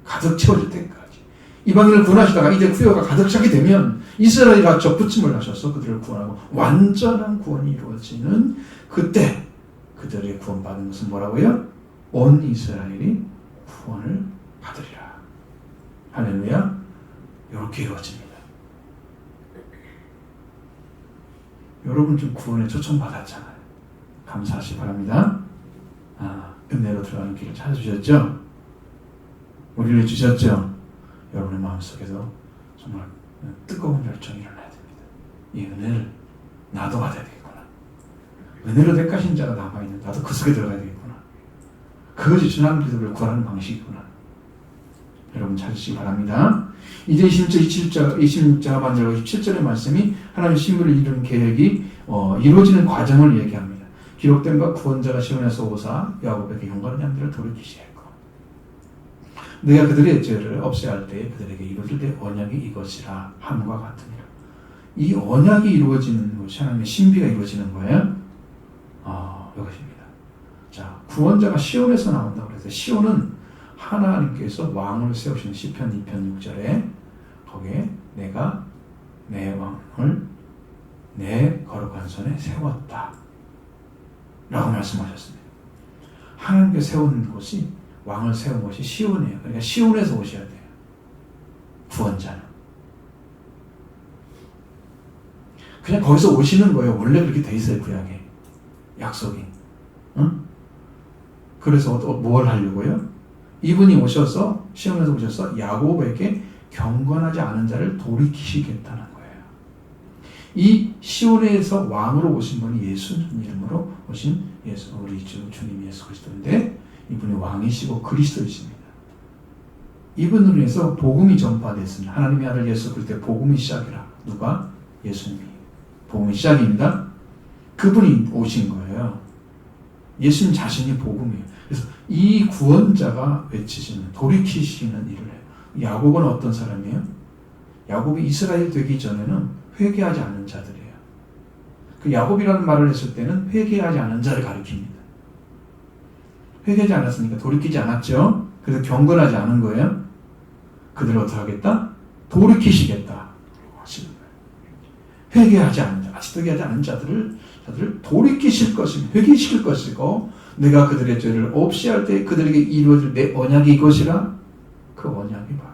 가득 채워질 때까지. 이방인을 구원하시다가 이제 수요가 가득 차게 되면 이스라엘이 다 접붙임을 하셔서 그들을 구원하고 완전한 구원이 이루어지는 그때 그들의 구원받는 것은 뭐라고요? 온 이스라엘이 구원을 받으리라. 할렐루야. 이렇게 이루어집니다. 여러분 좀 구원에 초청받았잖아요. 감사하시기 바랍니다. 은혜로 들어가는 길을 찾아주셨죠? 우리를 주셨죠? 여러분의 마음속에서 정말 뜨거운 열정이 일어나야 됩니다. 이 은혜를 나도 받아야 되겠구나. 은혜로 택하신 자가 남아있는 나도 그 속에 들어가야 되겠구나. 그것이 주나님 기도를 구하는 방식이구나. 여러분 찾으시기 바랍니다. 이제 26절 하반절 27절의 말씀이 하나님의 신부를 이루는 계획이 이루어지는 과정을 얘기합니다. 기록된 바 구원자가 시온에서 오사 야곱에게 경건한 양들을 돌이키시고 내가 그들의 죄를 없애야 할 때에 그들에게 이루어질 때 언약이 이것이라 함과 같으니라. 이 언약이 이루어지는 것이 하나님의 신비가 이루어지는 거예요. 이것입니다. 자, 구원자가 시온에서 나온다고 그래서 시온은 하나님께서 왕을 세우시는 시편 2편 6절에 거기에 내가 내 왕을 내 거룩한 손에 세웠다 라고 말씀하셨습니다. 하나님께서 세운 곳이 왕을 세운 곳이 시온이에요. 그러니까 시온에서 오셔야 돼요. 구원자는. 그냥 거기서 오시는 거예요. 원래 그렇게 돼 있어요. 구약에. 약속이. 응? 그래서 뭘 하려고요? 이분이 오셔서 시온에서 오셔서 야곱에게 경건하지 않은 자를 돌이키시겠다는 거예요. 이 시온에서 왕으로 오신 분이 예수님 이름으로 오신 우리 주님 예수 그리스도인데 이분이 왕이시고 그리스도이십니다. 이분으로 인해서 복음이 전파됐습니다. 하나님의 아들 예수 그리스도의 복음이 시작이라. 누가? 예수님이. 복음이 시작입니다. 그분이 오신 거예요. 예수님 자신이 복음이에요. 그래서 이 구원자가 외치시는, 돌이키시는 일을 해요. 야곱은 어떤 사람이에요? 야곱이 이스라엘 되기 전에는 회개하지 않는 자들이에요. 그 야곱이라는 말을 했을 때는 회개하지 않은 자를 가리킵니다. 회개하지 않았으니까 돌이키지 않았죠. 그래서 경건하지 않은 거예요. 그들을 어떻게 하겠다? 돌이키시겠다 하시는 거예요. 회개하지 않은 자, 아직도 회개하지 않은 자들을 돌이키실 것입니다. 회개시킬 것이고 내가 그들의 죄를 없이 할 때 그들에게 이루어질 내 언약이 이것이라. 그 언약이 바로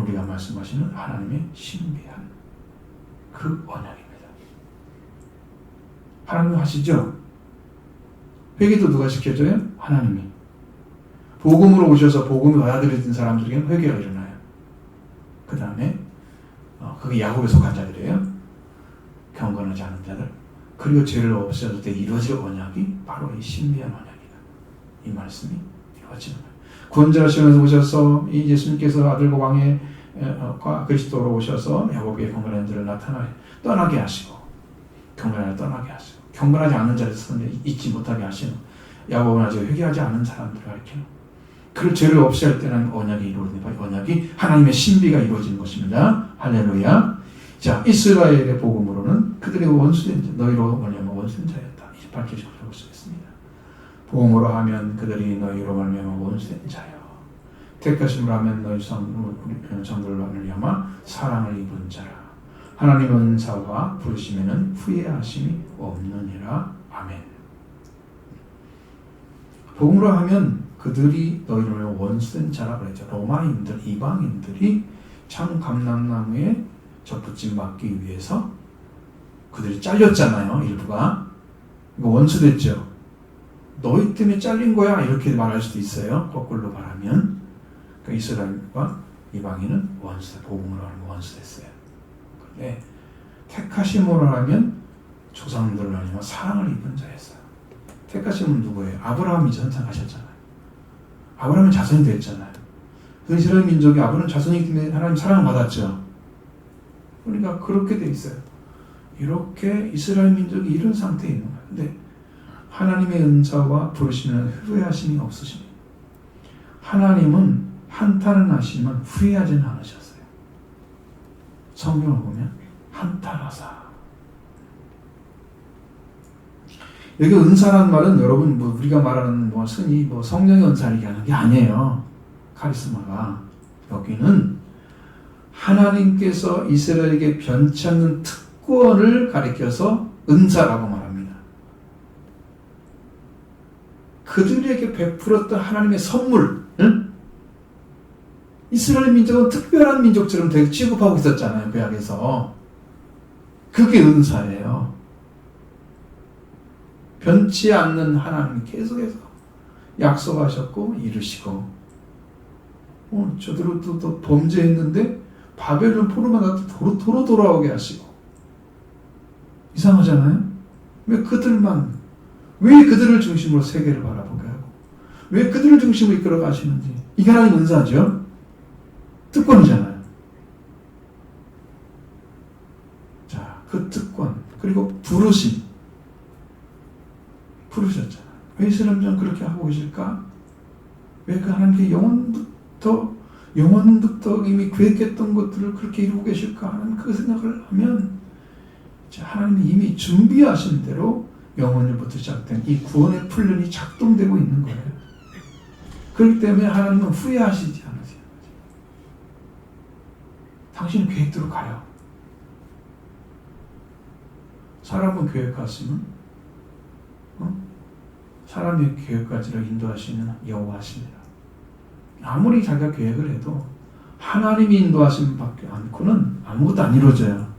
우리가 말씀하시는 하나님의 신비한 그 언약입니다. 하나님 하시죠? 회개도 누가 시켜줘요? 하나님이. 복음으로 오셔서 복음을 받아들여진 사람들에게는 회개가 일어나요. 그 다음에 그게 야곱에 속한 자들이에요. 경건하지 않은 자들. 그리고 죄를 없애줄 때 이루어질 언약이 바로 이 신비한 언약이다. 이 말씀이 이루어지는 거예요. 구원자가 시온에서 오셔서 이 예수님께서 아들과 왕의 그리스도로 오셔서 야곱에게 경건한 자를 떠나게 하시고 경건을 떠나게 하시고 경건하지 않은 자에서 잊지 못하게 하시는 야곱은 아직 회개하지 않은 사람들을 가리키는 그 죄를 없이 할 때는 언약이 이루어집니다. 언약이 하나님의 신비가 이루어지는 것입니다. 할렐루야. 자, 이스라엘의 복음으로는 그들의 원수된 자, 너희로 말미암아 원수된 자였다. 28절을 볼 수 있습니다. 복음으로 하면 그들이 너희로 말미암아 원수된 자여. 택하심으로 하면 너희 성도를 말미암아 사랑을 입은 자라. 하나님의 은사와 부르심에는 후회하심이 없느니라. 아멘. 복음으로 하면 그들이 너희를 원수된 자라 그랬죠. 로마인들, 이방인들이 참 감람나무에 접붙임 받기 위해서 그들이 잘렸잖아요. 일부가. 이거 원수됐죠. 너희 때문에 잘린 거야 이렇게 말할 수도 있어요. 거꾸로 말하면 그러니까 이스라엘과 이방인은 원수, 복음으로 하는 원수됐어요. 그런데 택하심으로 하면 조상들로 하면 사랑을 입은 자였어요. 택하심은 누구예요? 아브라함이 선택하셨잖아요. 아브라함이 자손이 됐잖아요. 그 이스라엘 민족이 아브라함 자손이기 때문에 하나님 사랑을 받았죠. 그러니까 그렇게 돼 있어요. 이렇게 이스라엘 민족이 이런 상태에 있는 거예요. 근데 하나님의 은사와 부르시면 후회하심이 없으십니다. 하나님은 한탄을 하시면 후회하지는 않으셨어요. 성경을 보면 한탄하사. 여기 은사란 말은 여러분 우리가 말하는 흔히 성령의 은사를 얘기하는 게 아니에요. 카리스마가. 여기는 하나님께서 이스라엘에게 변치 않는 특권을 가리켜서 은사라고 말합니다. 그들에게 베풀었던 하나님의 선물, 응? 이스라엘 민족은 특별한 민족처럼 되게 취급하고 있었잖아요. 구약에서. 그게 은사예요. 변치 않는 하나님 계속해서 약속하셨고 이루시고 저들은 또 범죄했는데 바벨론 포로만 가도 도로 돌아오게 하시고 이상하잖아요. 왜 그들을 중심으로 세계를 바라보게 하고 왜 그들을 중심으로 이끌어 가시는지 이게 하나님 은사죠. 특권이잖아요. 자, 그 특권 그리고 부르셨잖아요. 왜 이스라엘 전 그렇게 하고 계실까? 왜 그 하나님께 영원부터 이미 계획했던 것들을 그렇게 이루고 계실까 하는 그 생각을 하면 하나님이 이미 준비하신 대로 영원일부터 시작된 이 구원의 플랜이 작동되고 있는 거예요. 그렇기 때문에 하나님은 후회하시지 않으세요. 당신은 계획대로 가요. 사람은 계획하시면 사람의 계획까지를 인도하시는 여호와십니다. 아무리 자기가 계획을 해도 하나님이 인도하심 밖에 않고는 아무것도 안 이루어져요.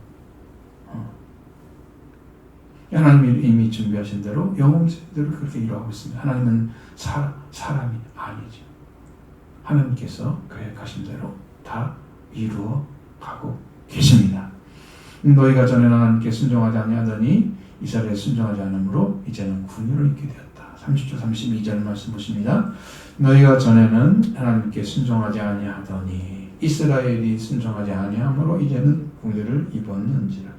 하나님이 이미 준비하신 대로 영혼대로 그렇게 일하고 있습니다. 하나님은 사람이 아니죠. 하나님께서 계획하신 대로 다 이루어 가고 계십니다. 너희가 전에는 하나님께 순종하지 아니하더니 이스라엘에 순종하지 않으므로 이제는 군유를 입게 되었다. 30절 32절 말씀 보십니다. 너희가 전에는 하나님께 순종하지 아니하더니 이스라엘이 순종하지 아니하므로 이제는 군유를 입었는지라.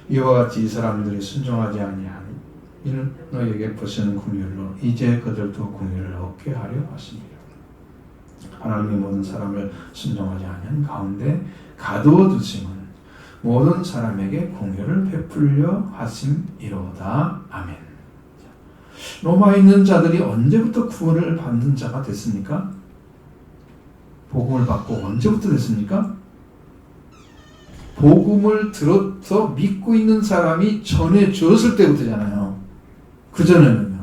이와 같이 이 사람들이 순종하지 아니하니 이는 너희에게 보시는 군유로 이제 그들도 군유를 얻게 하려 하십니다. 하나님이 모든 사람을 순종하지 아니한 가운데 가두어 두심은 모든 사람에게 공유를 베풀려 하심이로다. 아멘. 로마에 있는 자들이 언제부터 구원을 받는 자가 됐습니까? 복음을 받고 언제부터 됐습니까? 복음을 들어서 믿고 있는 사람이 전해주었을 때부터잖아요. 그전에는요.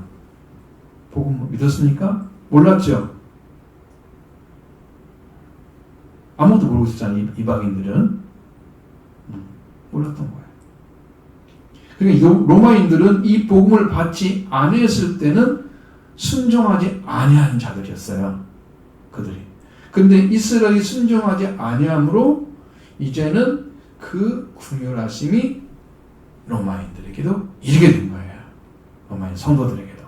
복음을 믿었습니까? 몰랐죠? 아무것도 모르고 있었잖아요. 이방인들은. 몰랐던 거예요. 그러니까 로마인들은 이 복음을 받지 아니했을 때는 순종하지 아니한 자들이었어요. 그들이. 근데 이스라엘이 순종하지 아니함으로 이제는 그 궁휼하심이 로마인들에게도 이르게 된 거예요. 로마인 성도들에게도.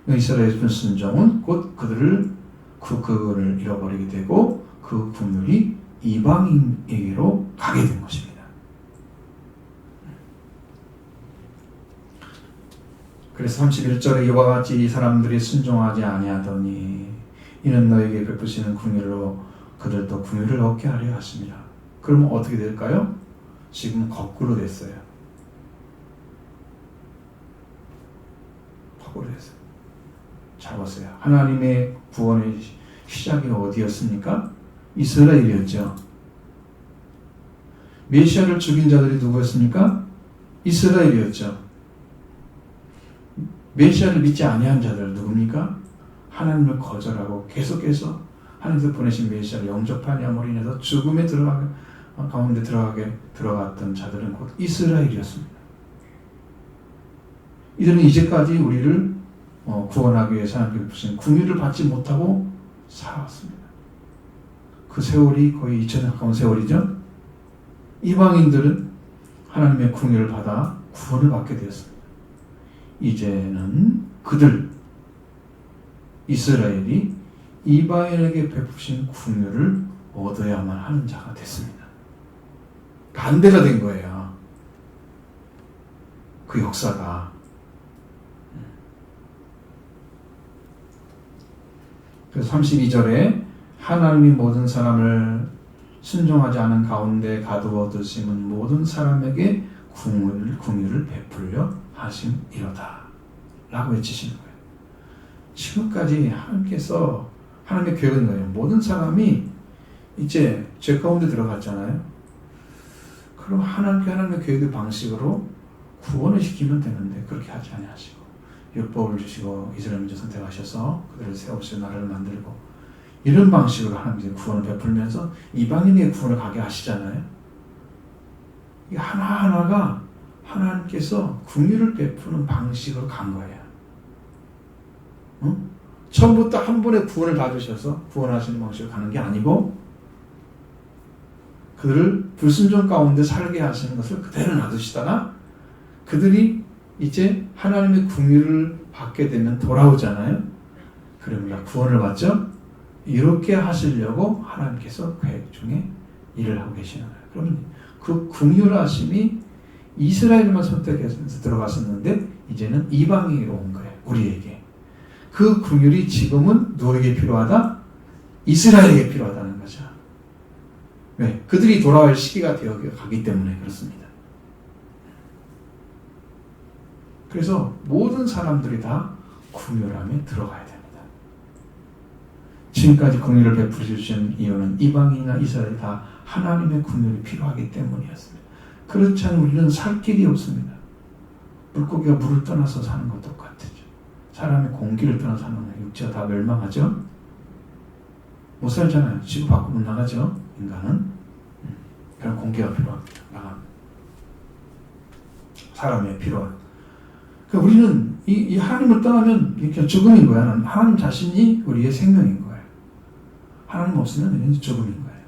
이스라엘의 순종은 곧 그들을 잃어버리게 되고 그 궁휼이 이방인에게로 가게 된 것입니다. 그래서 31절에 이와 같이 이 사람들이 순종하지 아니하더니 이는 너에게 베푸시는 궁유로 그들도 궁유를 얻게 하려 하십니다. 그러면 어떻게 될까요? 지금 거꾸로 됐어요. 거꾸로 됐어요. 잘 보세요. 하나님의 구원의 시작이 어디였습니까? 이스라엘이었죠. 메시아를 죽인 자들이 누구였습니까? 이스라엘이었죠. 메시아를 믿지 아니한 자들 누굽니까? 하나님을 거절하고 계속해서 하나님께서 보내신 메시아를 영접하니 함으로 인해서 죽음에 가운데 들어갔던 자들은 곧 이스라엘이었습니다. 이들은 이제까지 우리를 구원하기 위해서 하나님께 주신 궁유를 받지 못하고 살아왔습니다. 그 세월이 거의 2000년 가까운 세월이죠. 이방인들은 하나님의 궁유를 받아 구원을 받게 되었습니다. 이제는 그들 이스라엘이 이방인에게 베푸신 궁유를 얻어야만 하는 자가 됐습니다. 반대가 된 거예요. 그 역사가. 그래서 32절에 하나님이 모든 사람을 순종하지 않은 가운데 가두어 두심은 모든 사람에게 궁유를 베풀려 하심이로다 라고 외치시는 거예요. 지금까지 하나님께서 하나님의 계획은 거예요. 모든 사람이 이제 죄 가운데 들어갔잖아요. 그럼 하나님의 계획의 방식으로 구원을 시키면 되는데 그렇게 하지 아니하시고 율법을 주시고 이스라엘 민족 선택하셔서 그들을 세우시고 나라를 만들고 이런 방식으로 하나님께서 구원을 베풀면서 이방인의 구원을 가게 하시잖아요. 이 하나하나가 하나님께서 궁유를 베푸는 방식으로 간 거예요. 처음부터 한 번에 구원을 받으셔서 구원하시는 방식으로 가는 게 아니고 그들을 불순종 가운데 살게 하시는 것을 그대로 놔두시다가 그들이 이제 하나님의 궁유를 받게 되면 돌아오잖아요. 그러면 구원을 받죠. 이렇게 하시려고 하나님께서 계획 중에 일을 하고 계시는 거예요. 그러면 그 궁유하심이 이스라엘만 선택해서 들어갔었는데 이제는 이방인으로 온 거예요. 우리에게. 그 궁율이 지금은 누구에게 필요하다? 이스라엘에게 필요하다는 거죠. 왜? 그들이 돌아올 시기가 되어 가기 때문에 그렇습니다. 그래서 모든 사람들이 다 궁율함에 들어가야 됩니다. 지금까지 궁율을 베풀어 주신 이유는 이방인이나 이스라엘이 다 하나님의 궁율이 필요하기 때문이었습니다. 그렇지 않으면 우리는 살 길이 없습니다. 물고기가 물을 떠나서 사는 것 똑같죠. 사람이 공기를 떠나서 사는 건 육체가 다 멸망하죠. 못 살잖아요. 지구 밖으로 못 나가죠. 인간은. 그런 공기가 필요합니다. 사람이 필요한. 그러니까 우리는 이 하나님을 떠나면 이렇게 죽음인 거야. 하나님 자신이 우리의 생명인 거예요. 하나님 없으면 우리는 죽음인 거예요.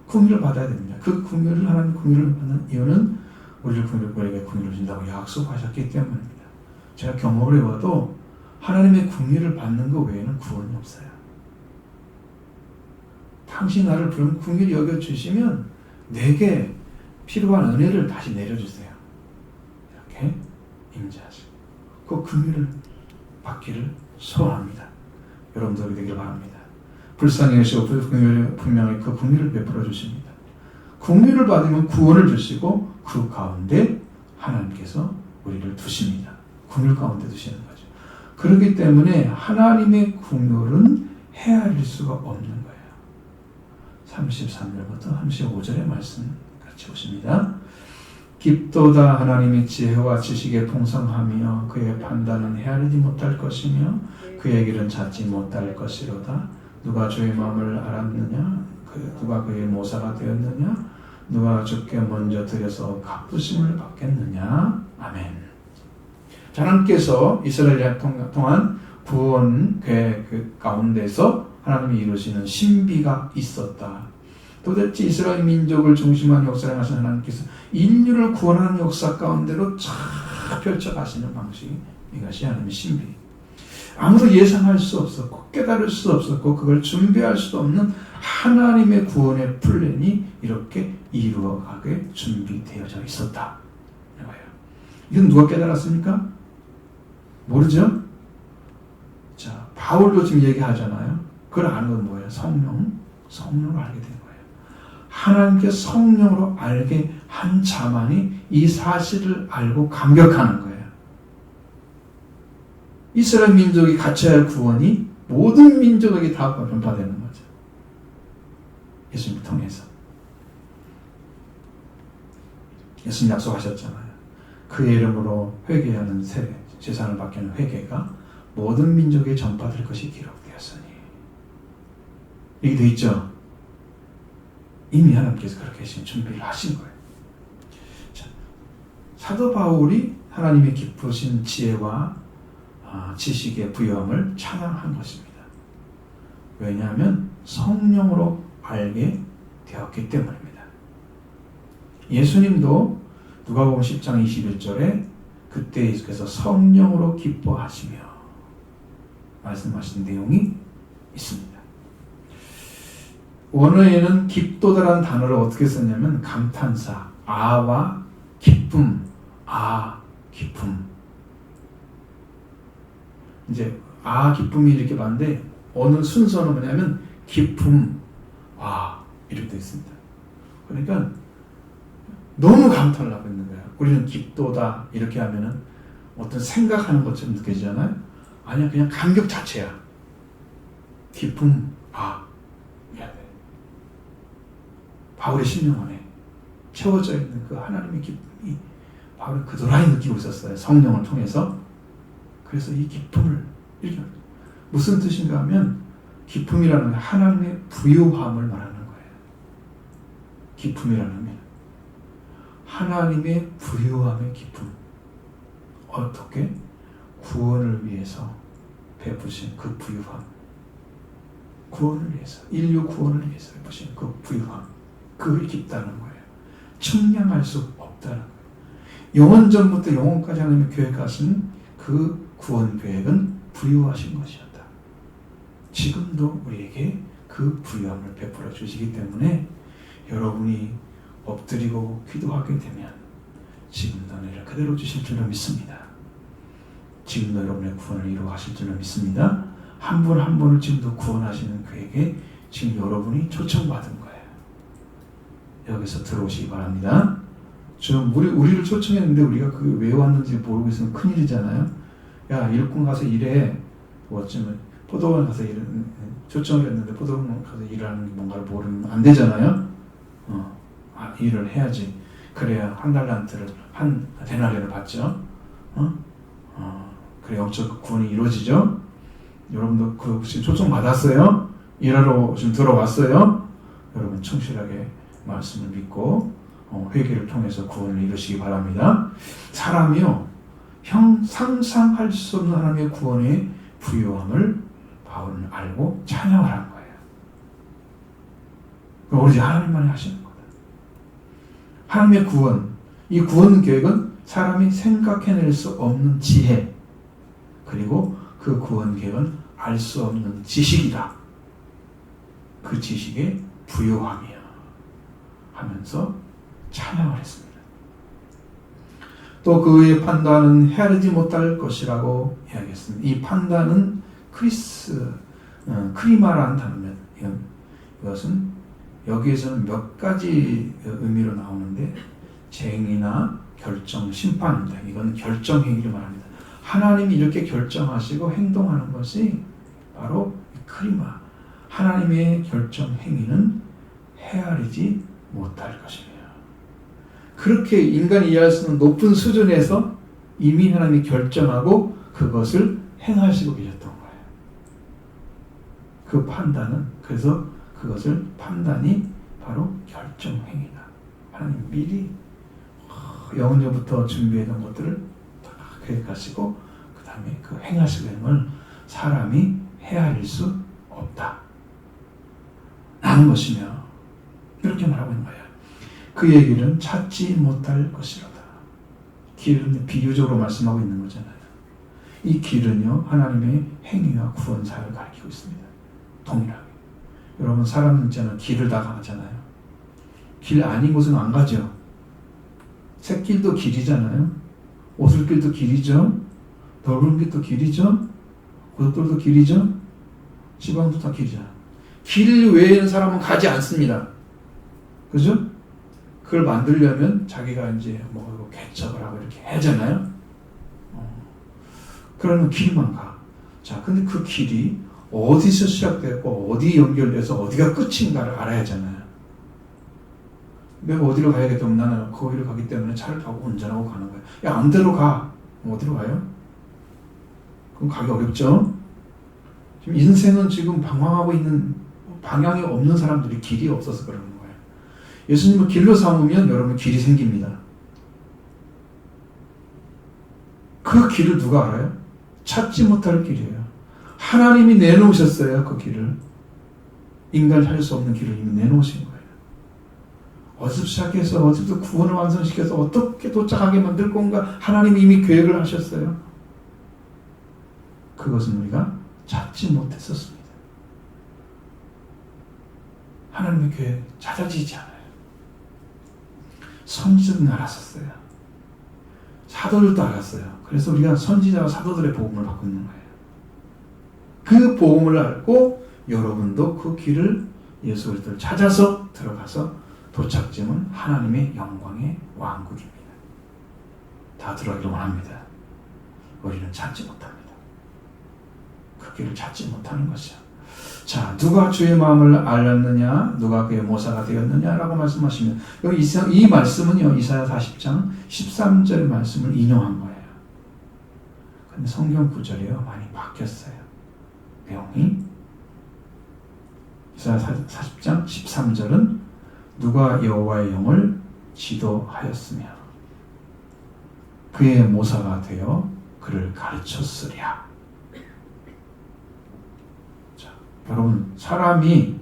궁유를 받아야 됩니다. 그 궁유를 하나님 궁유를 받는 이유는 우리에게 궁유를 준다고 약속하셨기 때문입니다. 제가 경험을 해봐도 하나님의 궁유를 받는 것 외에는 구원이 없어요. 당신 나를 부른 궁유를 여겨주시면 내게 필요한 은혜를 다시 내려주세요. 이렇게 임재하시고 그 궁유를 받기를 소원합니다. 여러분들이 되길 바랍니다. 불쌍히 여시고 분명히 그 궁유를 베풀어 주십니다. 궁유를 받으면 구원을 주시고 그 가운데 하나님께서 우리를 두십니다. 궁유 가운데 두시는 거죠. 그렇기 때문에 하나님의 궁유는 헤아릴 수가 없는 거예요. 33절부터 35절의 말씀 같이 보십니다. 깊도다 하나님의 지혜와 지식의 풍성하며 그의 판단은 헤아리지 못할 것이며 그의 길은 찾지 못할 것이로다. 누가 주의 마음을 알았느냐? 누가 그의 모사가 되었느냐? 누가 주께 먼저 드려서 갚으심을 받겠느냐? 아멘. 하나님께서 이스라엘을 통한 구원 계획 가운데서 하나님이 이루시는 신비가 있었다. 도대체 이스라엘 민족을 중심한 역사를 하시는 하나님께서 인류를 구원하는 역사 가운데로 쫙 펼쳐가시는 방식, 이것이 하나님의 신비. 아무도 예상할 수 없었고 깨달을 수 없었고 그걸 준비할 수도 없는 하나님의 구원의 플랜이 이렇게 이루어가게 준비되어져 있었다. 이건 누가 깨달았습니까? 모르죠? 자, 바울도 지금 얘기하잖아요. 그걸 아는 건 뭐예요? 성령으로 알게 된 거예요. 하나님께 성령으로 알게 한 자만이 이 사실을 알고 감격하는 거예요. 이스라엘 민족이 갖춰야 할 구원이 모든 민족에게 다 전파되는 거죠. 예수님을 통해서. 예수님 약속하셨잖아요. 그의 이름으로 회개하는 세례, 제사를 받게 하는 회개가 모든 민족에 전파될 것이 기록되었으니. 이게 돼 있죠? 이미 하나님께서 그렇게 준비를 하신 거예요. 자, 사도 바울이 하나님의 기쁘신 지혜와 지식의 부여함을 찬양한 것입니다. 왜냐하면 성령으로 알게 되었기 때문입니다. 예수님도 누가복음 10장 21절에 그때 예수께서 성령으로 기뻐하시며 말씀하신 내용이 있습니다. 원어에는 기쁘다라는 단어를 어떻게 썼냐면 감탄사, 아와 기쁨, 기쁨. 이제 기쁨이 이렇게 많은데 어느 순서는 뭐냐면 기쁨, 이렇게 되어 있습니다. 그러니까 너무 감탄을 하고 있는 거예요. 우리는 기쁘다 이렇게 하면은 어떤 생각하는 것처럼 느껴지잖아요. 아니야, 그냥 감격 자체야. 기쁨, 해야 돼. 바울의 심령 안에 채워져 있는 그 하나님의 기쁨이 바울은 그도라이 느끼고 있었어요. 성령을 통해서. 그래서 이 기쁨을 이렇게 무슨 뜻인가 하면 기쁨이라는 게 하나님의 부유함을 말하는 거예요. 기쁨이라는 게 하나님의 부유함의 기쁨. 어떻게? 구원을 위해서 베푸신 그 부유함. 구원을 위해서, 인류 구원을 위해서 베푸신 그 부유함. 그게 깊다는 거예요. 측량할 수 없다는 거예요. 영원전부터 영원까지 하나님의 계획하신 그 구원 계획은 부유하신 것이었다. 지금도 우리에게 그 부유함을 베풀어 주시기 때문에 여러분이 엎드리고 기도하게 되면 지금도 은혜를 그대로 주실 줄로 믿습니다. 지금도 여러분의 구원을 이루어가실 줄로 믿습니다. 한 분 한 분을 지금도 구원하시는 그에게 지금 여러분이 초청받은 거예요. 여기서 들어오시기 바랍니다. 지금 우리를 초청했는데 우리가 그게 왜 왔는지 모르고 있으면 큰일이잖아요. 야, 일꾼 가서 일해. 어쩌면 포도원 가서 초청을 했는데 포도원 가서 일하는 게 뭔가를 모르면 안 되잖아요. 일을 해야지. 그래야 한 달란트를, 한 데나리온을 받죠. 그래 영적 구원이 이루어지죠. 여러분도 지금 초청 받았어요? 일하러 지금 들어왔어요? 여러분 충실하게 말씀을 믿고 회개를 통해서 구원을 이루시기 바랍니다. 사람이요, 상상할 수 없는 하나님의 구원의 부유함을 바울은 알고 찬양을 한 거예요. 오로지 하나님만이 하시는 겁니다. 하나님의 구원, 이 구원 계획은 사람이 생각해낼 수 없는 지혜, 그리고 그 구원 계획은 알 수 없는 지식이다. 그 지식의 부유함이야 하면서 찬양을 했습니다. 또 그의 판단은 헤아리지 못할 것이라고 이야기했습니다. 이 판단은 크리마라는 단어입니다. 이것은 여기에서는 몇 가지 의미로 나오는데 쟁의나 결정, 심판입니다. 이건 결정 행위를 말합니다. 하나님이 이렇게 결정하시고 행동하는 것이 바로 크리마. 하나님의 결정 행위는 헤아리지 못할 것이며, 그렇게 인간이 이해할 수 있는 높은 수준에서 이미 하나님이 결정하고 그것을 행하시고 계셨던 거예요. 그 판단은, 그래서 그것을 판단이 바로 결정 행위다. 하나님 미리 영원전부터 준비해둔 것들을 다 계획하시고 그 다음에 그 행하시는 사람이 헤아릴 수 없다 라는 것이며, 이렇게 말하고 있는 거예요. 그의 길은 찾지 못할 것이로다. 길은 비유적으로 말씀하고 있는 거잖아요. 이 길은요, 하나님의 행위와 구원 사역을 가리키고 있습니다. 동일하게. 여러분 사람 문자는 길을 다 가잖아요. 길 아닌 곳은 안 가죠. 샛길도 길이잖아요. 오솔길도 길이죠. 넓은 길도 길이죠. 고속도로도 길이죠. 지방도 다 길이잖아요. 길 외에는 사람은 가지 않습니다. 그죠? 그걸 만들려면 자기가 이제 뭐 개척을 하고 이렇게 하잖아요. 그러면 길만 가. 자, 근데 그 길이 어디서 시작되고 어디 연결돼서 어디가 끝인가를 알아야 하잖아요. 내가 어디로 가야겠다면 나는 거기로 가기 때문에 차를 타고 운전하고 가는 거예요. 야, 암대로 가. 어디로 가요? 그럼 가기 어렵죠? 지금 인생은 지금 방황하고 있는 방향이 없는 사람들이 길이 없어서 그러는 거예요. 예수님을 길로 삼으면 여러분 길이 생깁니다. 그 길을 누가 알아요? 찾지 못할 길이에요. 하나님이 내놓으셨어요. 그 길을. 인간이 할 수 없는 길을 이미 내놓으신 거예요. 어디서 시작해서 어디서 구원을 완성시켜서 어떻게 도착하게 만들 건가 하나님이 이미 계획을 하셨어요. 그것은 우리가 찾지 못했었습니다. 하나님의 계획 찾아지지 않아요. 선지자들은 알았었어요. 사도들도 알았어요. 그래서 우리가 선지자와 사도들의 복음을 받고 있는 거예요. 그 복음을 알고 여러분도 그 길을 예수 그리스도를 찾아서 들어가서 도착점은 하나님의 영광의 왕국입니다. 다 들어가기를 원합니다. 우리는 찾지 못합니다. 그 길을 찾지 못하는 것이요. 자, 누가 주의 마음을 알았느냐, 누가 그의 모사가 되었느냐라고 말씀하시면 여기 이 말씀은요 이사야 40장 13절 말씀을 인용한 거예요. 근데 성경 구절이요 많이 바뀌었어요. 내용이 이사야 40장 13절은 누가 여호와의 영을 지도하였으며 그의 모사가 되어 그를 가르쳤으랴. 자, 여러분 사람이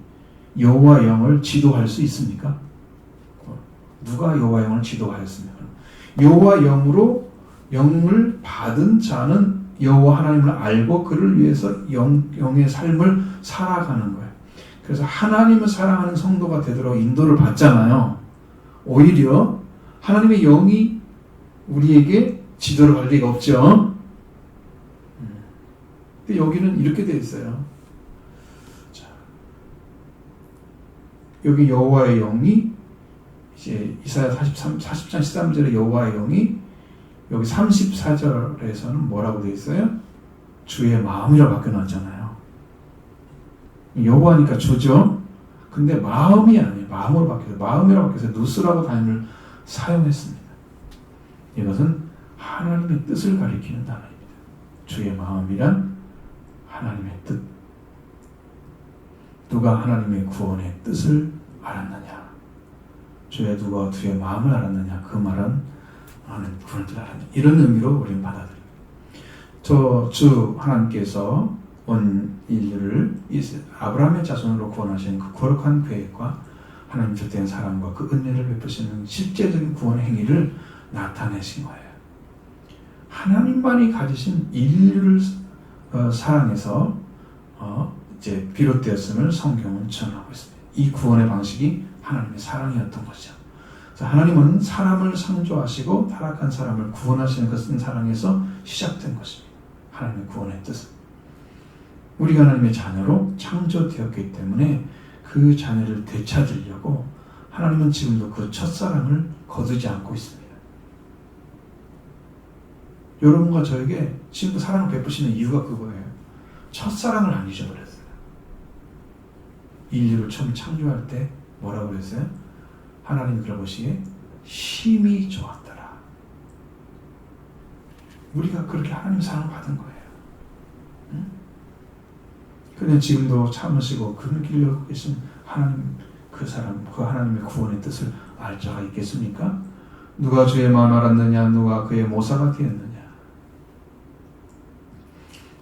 여호와의 영을 지도할 수 있습니까? 누가 여호와의 영을 지도하였습니까? 여호와 영으로 영을 받은 자는 여호와 하나님을 알고 그를 위해서 영의 삶을 살아가는 거예요. 그래서 하나님을 사랑하는 성도가 되도록 인도를 받잖아요. 오히려 하나님의 영이 우리에게 지도를 할 리가 없죠. 근데 여기는 이렇게 되어 있어요. 자, 여기 여호와의 영이 이제 이사야 40장 13절에 여호와의 영이 여기 34절에서는 뭐라고 되어 있어요? 주의 마음이라고 바뀌어놨잖아요. 여호와니까 주죠. 근데 마음이 아니에요. 마음으로 바뀌어서 마음이라고 바뀌어서 누스라고 단어를 사용했습니다. 이것은 하나님의 뜻을 가리키는 단어입니다. 주의 마음이란 하나님의 뜻. 누가 하나님의 구원의 뜻을 알았느냐? 누가 주의 마음을 알았느냐? 그 말은 하나님 구원의 뜻을 알았느냐? 이런 의미로 우리는 받아들입니다. 주 하나님께서 온 인류를 아브라함의 자손으로 구원하시는 그 거룩한 계획과 하나님 주된 사랑과 그 은혜를 베푸시는 실제적인 구원의 행위를 나타내신 거예요. 하나님만이 가지신 인류를 사랑해서 이제 비롯되었음을 성경은 전하고 있습니다. 이 구원의 방식이 하나님의 사랑이었던 것이죠. 하나님은 사람을 창조하시고 타락한 사람을 구원하시는 것은 사랑에서 시작된 것입니다. 하나님의 구원의 뜻은. 우리가 하나님의 자녀로 창조되었기 때문에 그 자녀를 되찾으려고 하나님은 지금도 그 첫사랑을 거두지 않고 있습니다. 여러분과 저에게 지금도 사랑을 베푸시는 이유가 그거예요. 첫사랑을 안 잊어버렸어요. 인류를 처음 창조할 때 뭐라고 그랬어요? 하나님 그러시기에 심히 좋았더라. 우리가 그렇게 하나님 사랑을 받은 거예요. 응? 그런데 지금도 참으시고 그를 길러고 계신 하나님, 그 사람, 그 하나님의 구원의 뜻을 알 자가 있겠습니까? 누가 주의 마음을 알았느냐? 누가 그의 모사가 되었느냐?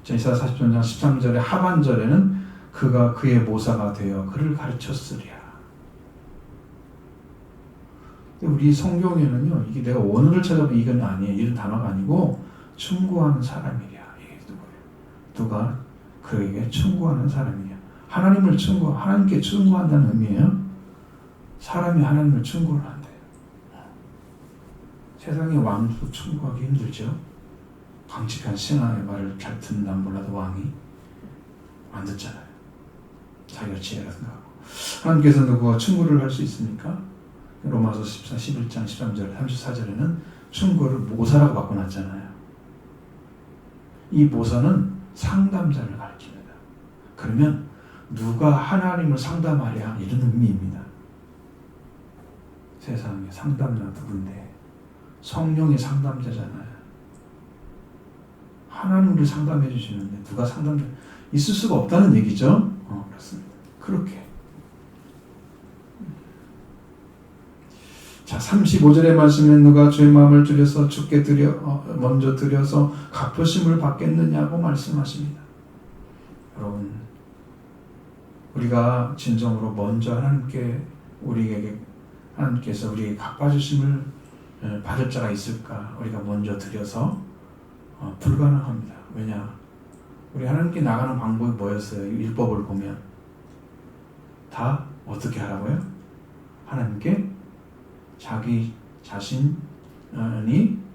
이사야 40장 13절의 하반절에는 그가 그의 모사가 되어 그를 가르쳤으리라. 우리 성경에는요, 이게 내가 원어를 찾아보면 이건 아니에요. 이런 단어가 아니고 충고하는 사람이랴. 이게 누구예요? 누가 그에게 충고하는 사람이냐? 하나님께 충고한다는 의미예요. 사람이 하나님을 충고를 한대요. 세상의 왕도 충고하기 힘들죠. 강직한 신하의 말을 잘 듣는다면 몰라도 왕이 안 듣잖아요. 자기가 지혜라 생각하고. 하나님께서 누구와 충고를 할 수 있습니까? 로마서 11장 13절 34절에는 충고를 모사라고 바꿔놨잖아요. 이 모사는 상담자를 가리킵니다. 그러면 누가 하나님을 상담하랴 이런 의미입니다. 세상에 상담자 누군데? 성령이 상담자잖아요. 하나님을 상담해 주시는데 누가 상담자 있을 수가 없다는 얘기죠. 그렇습니다. 그렇게. 자, 35절의 말씀에 누가 주의 마음을 줄여서 주께 먼저 드려서 갚으심을 받겠느냐고 말씀하십니다. 여러분, 우리가 진정으로 먼저 하나님께서 우리에게 갚아주심을 받을 자가 있을까? 우리가 먼저 드려서 불가능합니다. 왜냐? 우리 하나님께 나가는 방법이 뭐였어요? 율법을 보면 다 어떻게 하라고요? 하나님께 자기 자신이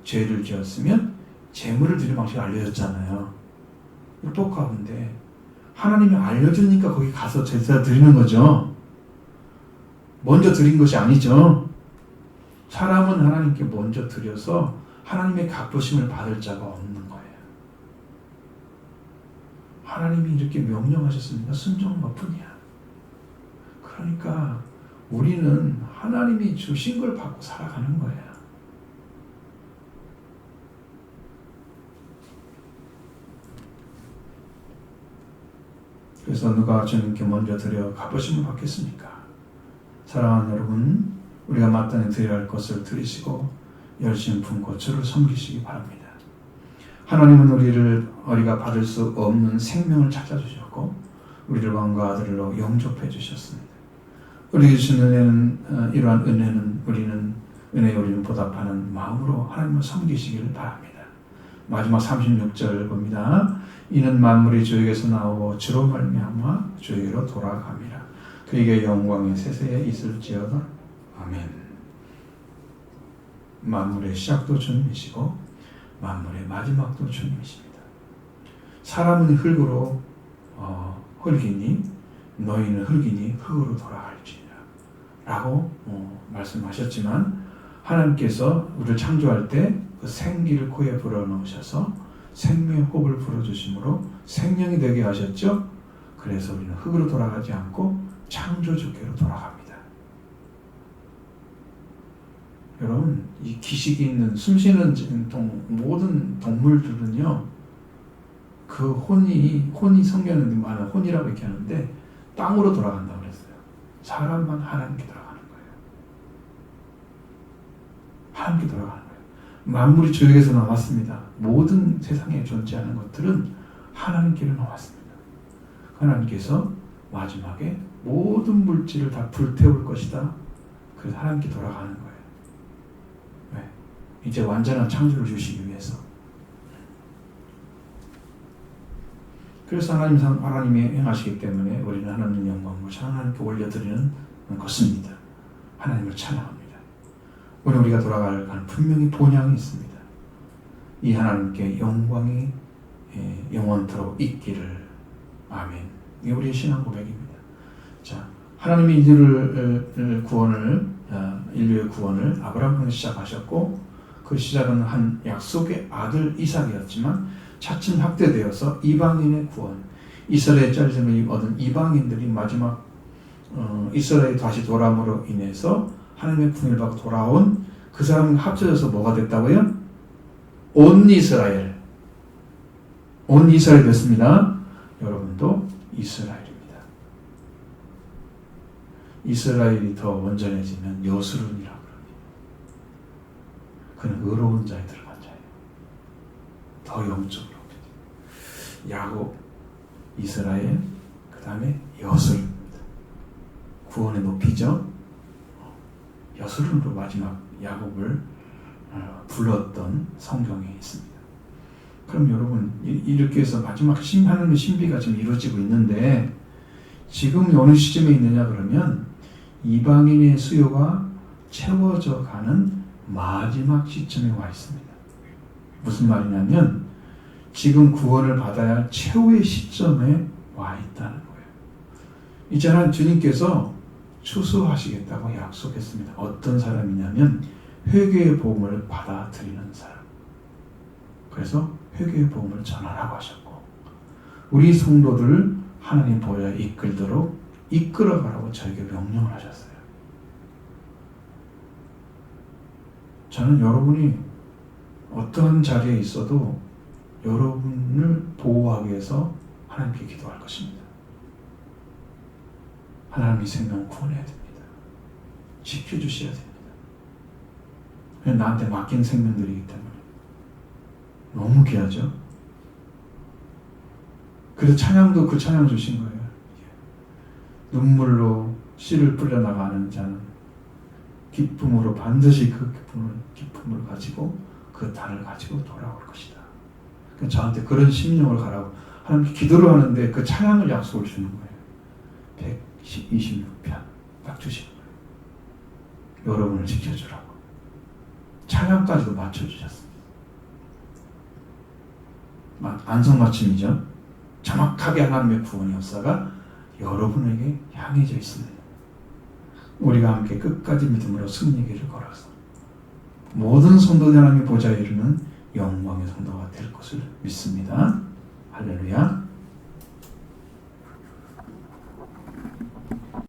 죄를 지었으면 제물을 드리는 방식을 알려줬잖아요. 율법 가운데 하나님이 알려주니까 거기 가서 제사 드리는 거죠. 먼저 드린 것이 아니죠. 사람은 하나님께 먼저 드려서 하나님의 갚으심을 받을 자가 없는 거예요. 하나님이 이렇게 명령하셨으니까 순종한 것뿐이야. 그러니까 우리는 하나님이 주신 걸 받고 살아가는 거예요. 그래서 누가 주님께 먼저 드려 갚으심을 받겠습니까? 사랑하는 여러분, 우리가 마땅히 드려야 할 것을 드리시고 열심 품고 주를 섬기시기 바랍니다. 하나님은 우리가 받을 수 없는 생명을 찾아주셨고 우리를 왕과 아들로 영접해 주셨습니다. 우리에게 주신 은혜는 이러한 은혜는 은혜에 우리는 보답하는 마음으로 하나님을 섬기시기를 바랍니다. 마지막 36절 봅니다. 이는 만물이 주에게서 나오고 주로 말미암아 주에게로 돌아갑니다. 그에게 영광의 세세에 있을지어다. 아멘. 만물의 시작도 주님이시고 만물의 마지막도 주님이십니다. 사람은 흙으로 흙이니 너희는 흙이니 흙으로 돌아갈지니라 라고 말씀하셨지만 하나님께서 우리를 창조할 때 그 생기를 코에 불어넣으셔서 생명의 호흡을 불어주심으로 생명이 되게 하셨죠. 그래서 우리는 흙으로 돌아가지 않고 창조주께로 돌아갑니다. 여러분, 이 기식이 있는 숨쉬는 모든 동물들은요, 그 혼이 성경에 많은 혼이라고 이렇게 하는데 땅으로 돌아간다고 그랬어요. 사람만 하나님께 돌아가는 거예요. 하나님께 돌아가는 거예요. 만물이 주에게서 나왔습니다. 모든 세상에 존재하는 것들은 하나님께로 나왔습니다. 하나님께서 마지막에 모든 물질을 다 불태울 것이다. 그래서 하나님께 돌아가는 거예요. 왜? 이제 완전한 창조를 주시기 위해서. 그래서 하나님이 행하시기 때문에 우리는 하나님 영광을 하나님께 올려드리는 것입니다. 하나님을 찬양합니다. 오늘 우리가 돌아갈 간 분명히 본향이 있습니다. 이 하나님께 영광이 영원토록 있기를. 아멘. 이게 우리의 신앙 고백입니다. 자, 하나님이 인류의 구원을 아브라함으로 시작하셨고 그 시작은 한 약속의 아들 이삭이었지만 차츰 확대되어서 이방인의 구원, 이스라엘 짤림을 얻은 이방인들이 마지막 이스라엘이 다시 돌아옴으로 인해서 하나님의 품을 받고 돌아온 그 사람과 합쳐져서 뭐가 됐다고요? 온 이스라엘 됐습니다. 여러분도 이스라엘입니다. 이스라엘이 더 온전해지면 여수론이라고 합니다. 그는 의로운 자에 들어간 자예요. 더 영적으로. 야곱, 이스라엘, 그 다음에 여수론입니다. 구원의 높이죠. 여수론으로 마지막 야곱을 불렀던 성경에 있습니다. 그럼 여러분 이렇게 해서 마지막 하나님의 신비가 지금 이루어지고 있는데 지금 어느 시점에 있느냐 그러면 이방인의 수요가 채워져 가는 마지막 시점에 와 있습니다. 무슨 말이냐면 지금 구원을 받아야 할 최후의 시점에 와 있다는 거예요. 이제는 주님께서 추수하시겠다고 약속했습니다. 어떤 사람이냐면 회개의 복음을 받아들이는 사람. 그래서 회개의 복음을 전하라고 하셨고 우리 성도들을 하나님 보좌에 이끌도록 이끌어가라고 저에게 명령을 하셨어요. 저는 여러분이 어떠한 자리에 있어도 여러분을 보호하기 위해서 하나님께 기도할 것입니다. 하나님 이 생명 구원해야 됩니다. 지켜주셔야 됩니다. 나한테 맡긴 생명들이기 때문에 너무 귀하죠. 그래서 찬양도 그 찬양 주신 거예요. 눈물로 씨를 뿌려나가는 자는 기쁨으로 반드시 그 기쁨을 가지고 그 단을 가지고 돌아올 것이다. 그러니까 저한테 그런 심령을 가라고 하나님께 기도를 하는데 그 찬양을 약속을 주는 거예요. 126편 딱 주시는 거예요. 여러분을 지켜주라고. 찬양까지도 맞춰주셨습니다. 안성맞춤이죠. 정확하게 하나님의 구원의 역사가 여러분에게 향해져 있습니다. 우리가 함께 끝까지 믿음으로 승리의 길을 걸어서 모든 성도들 하나님의 보좌에 이르는 영광의 성도가 될 것을 믿습니다. 할렐루야.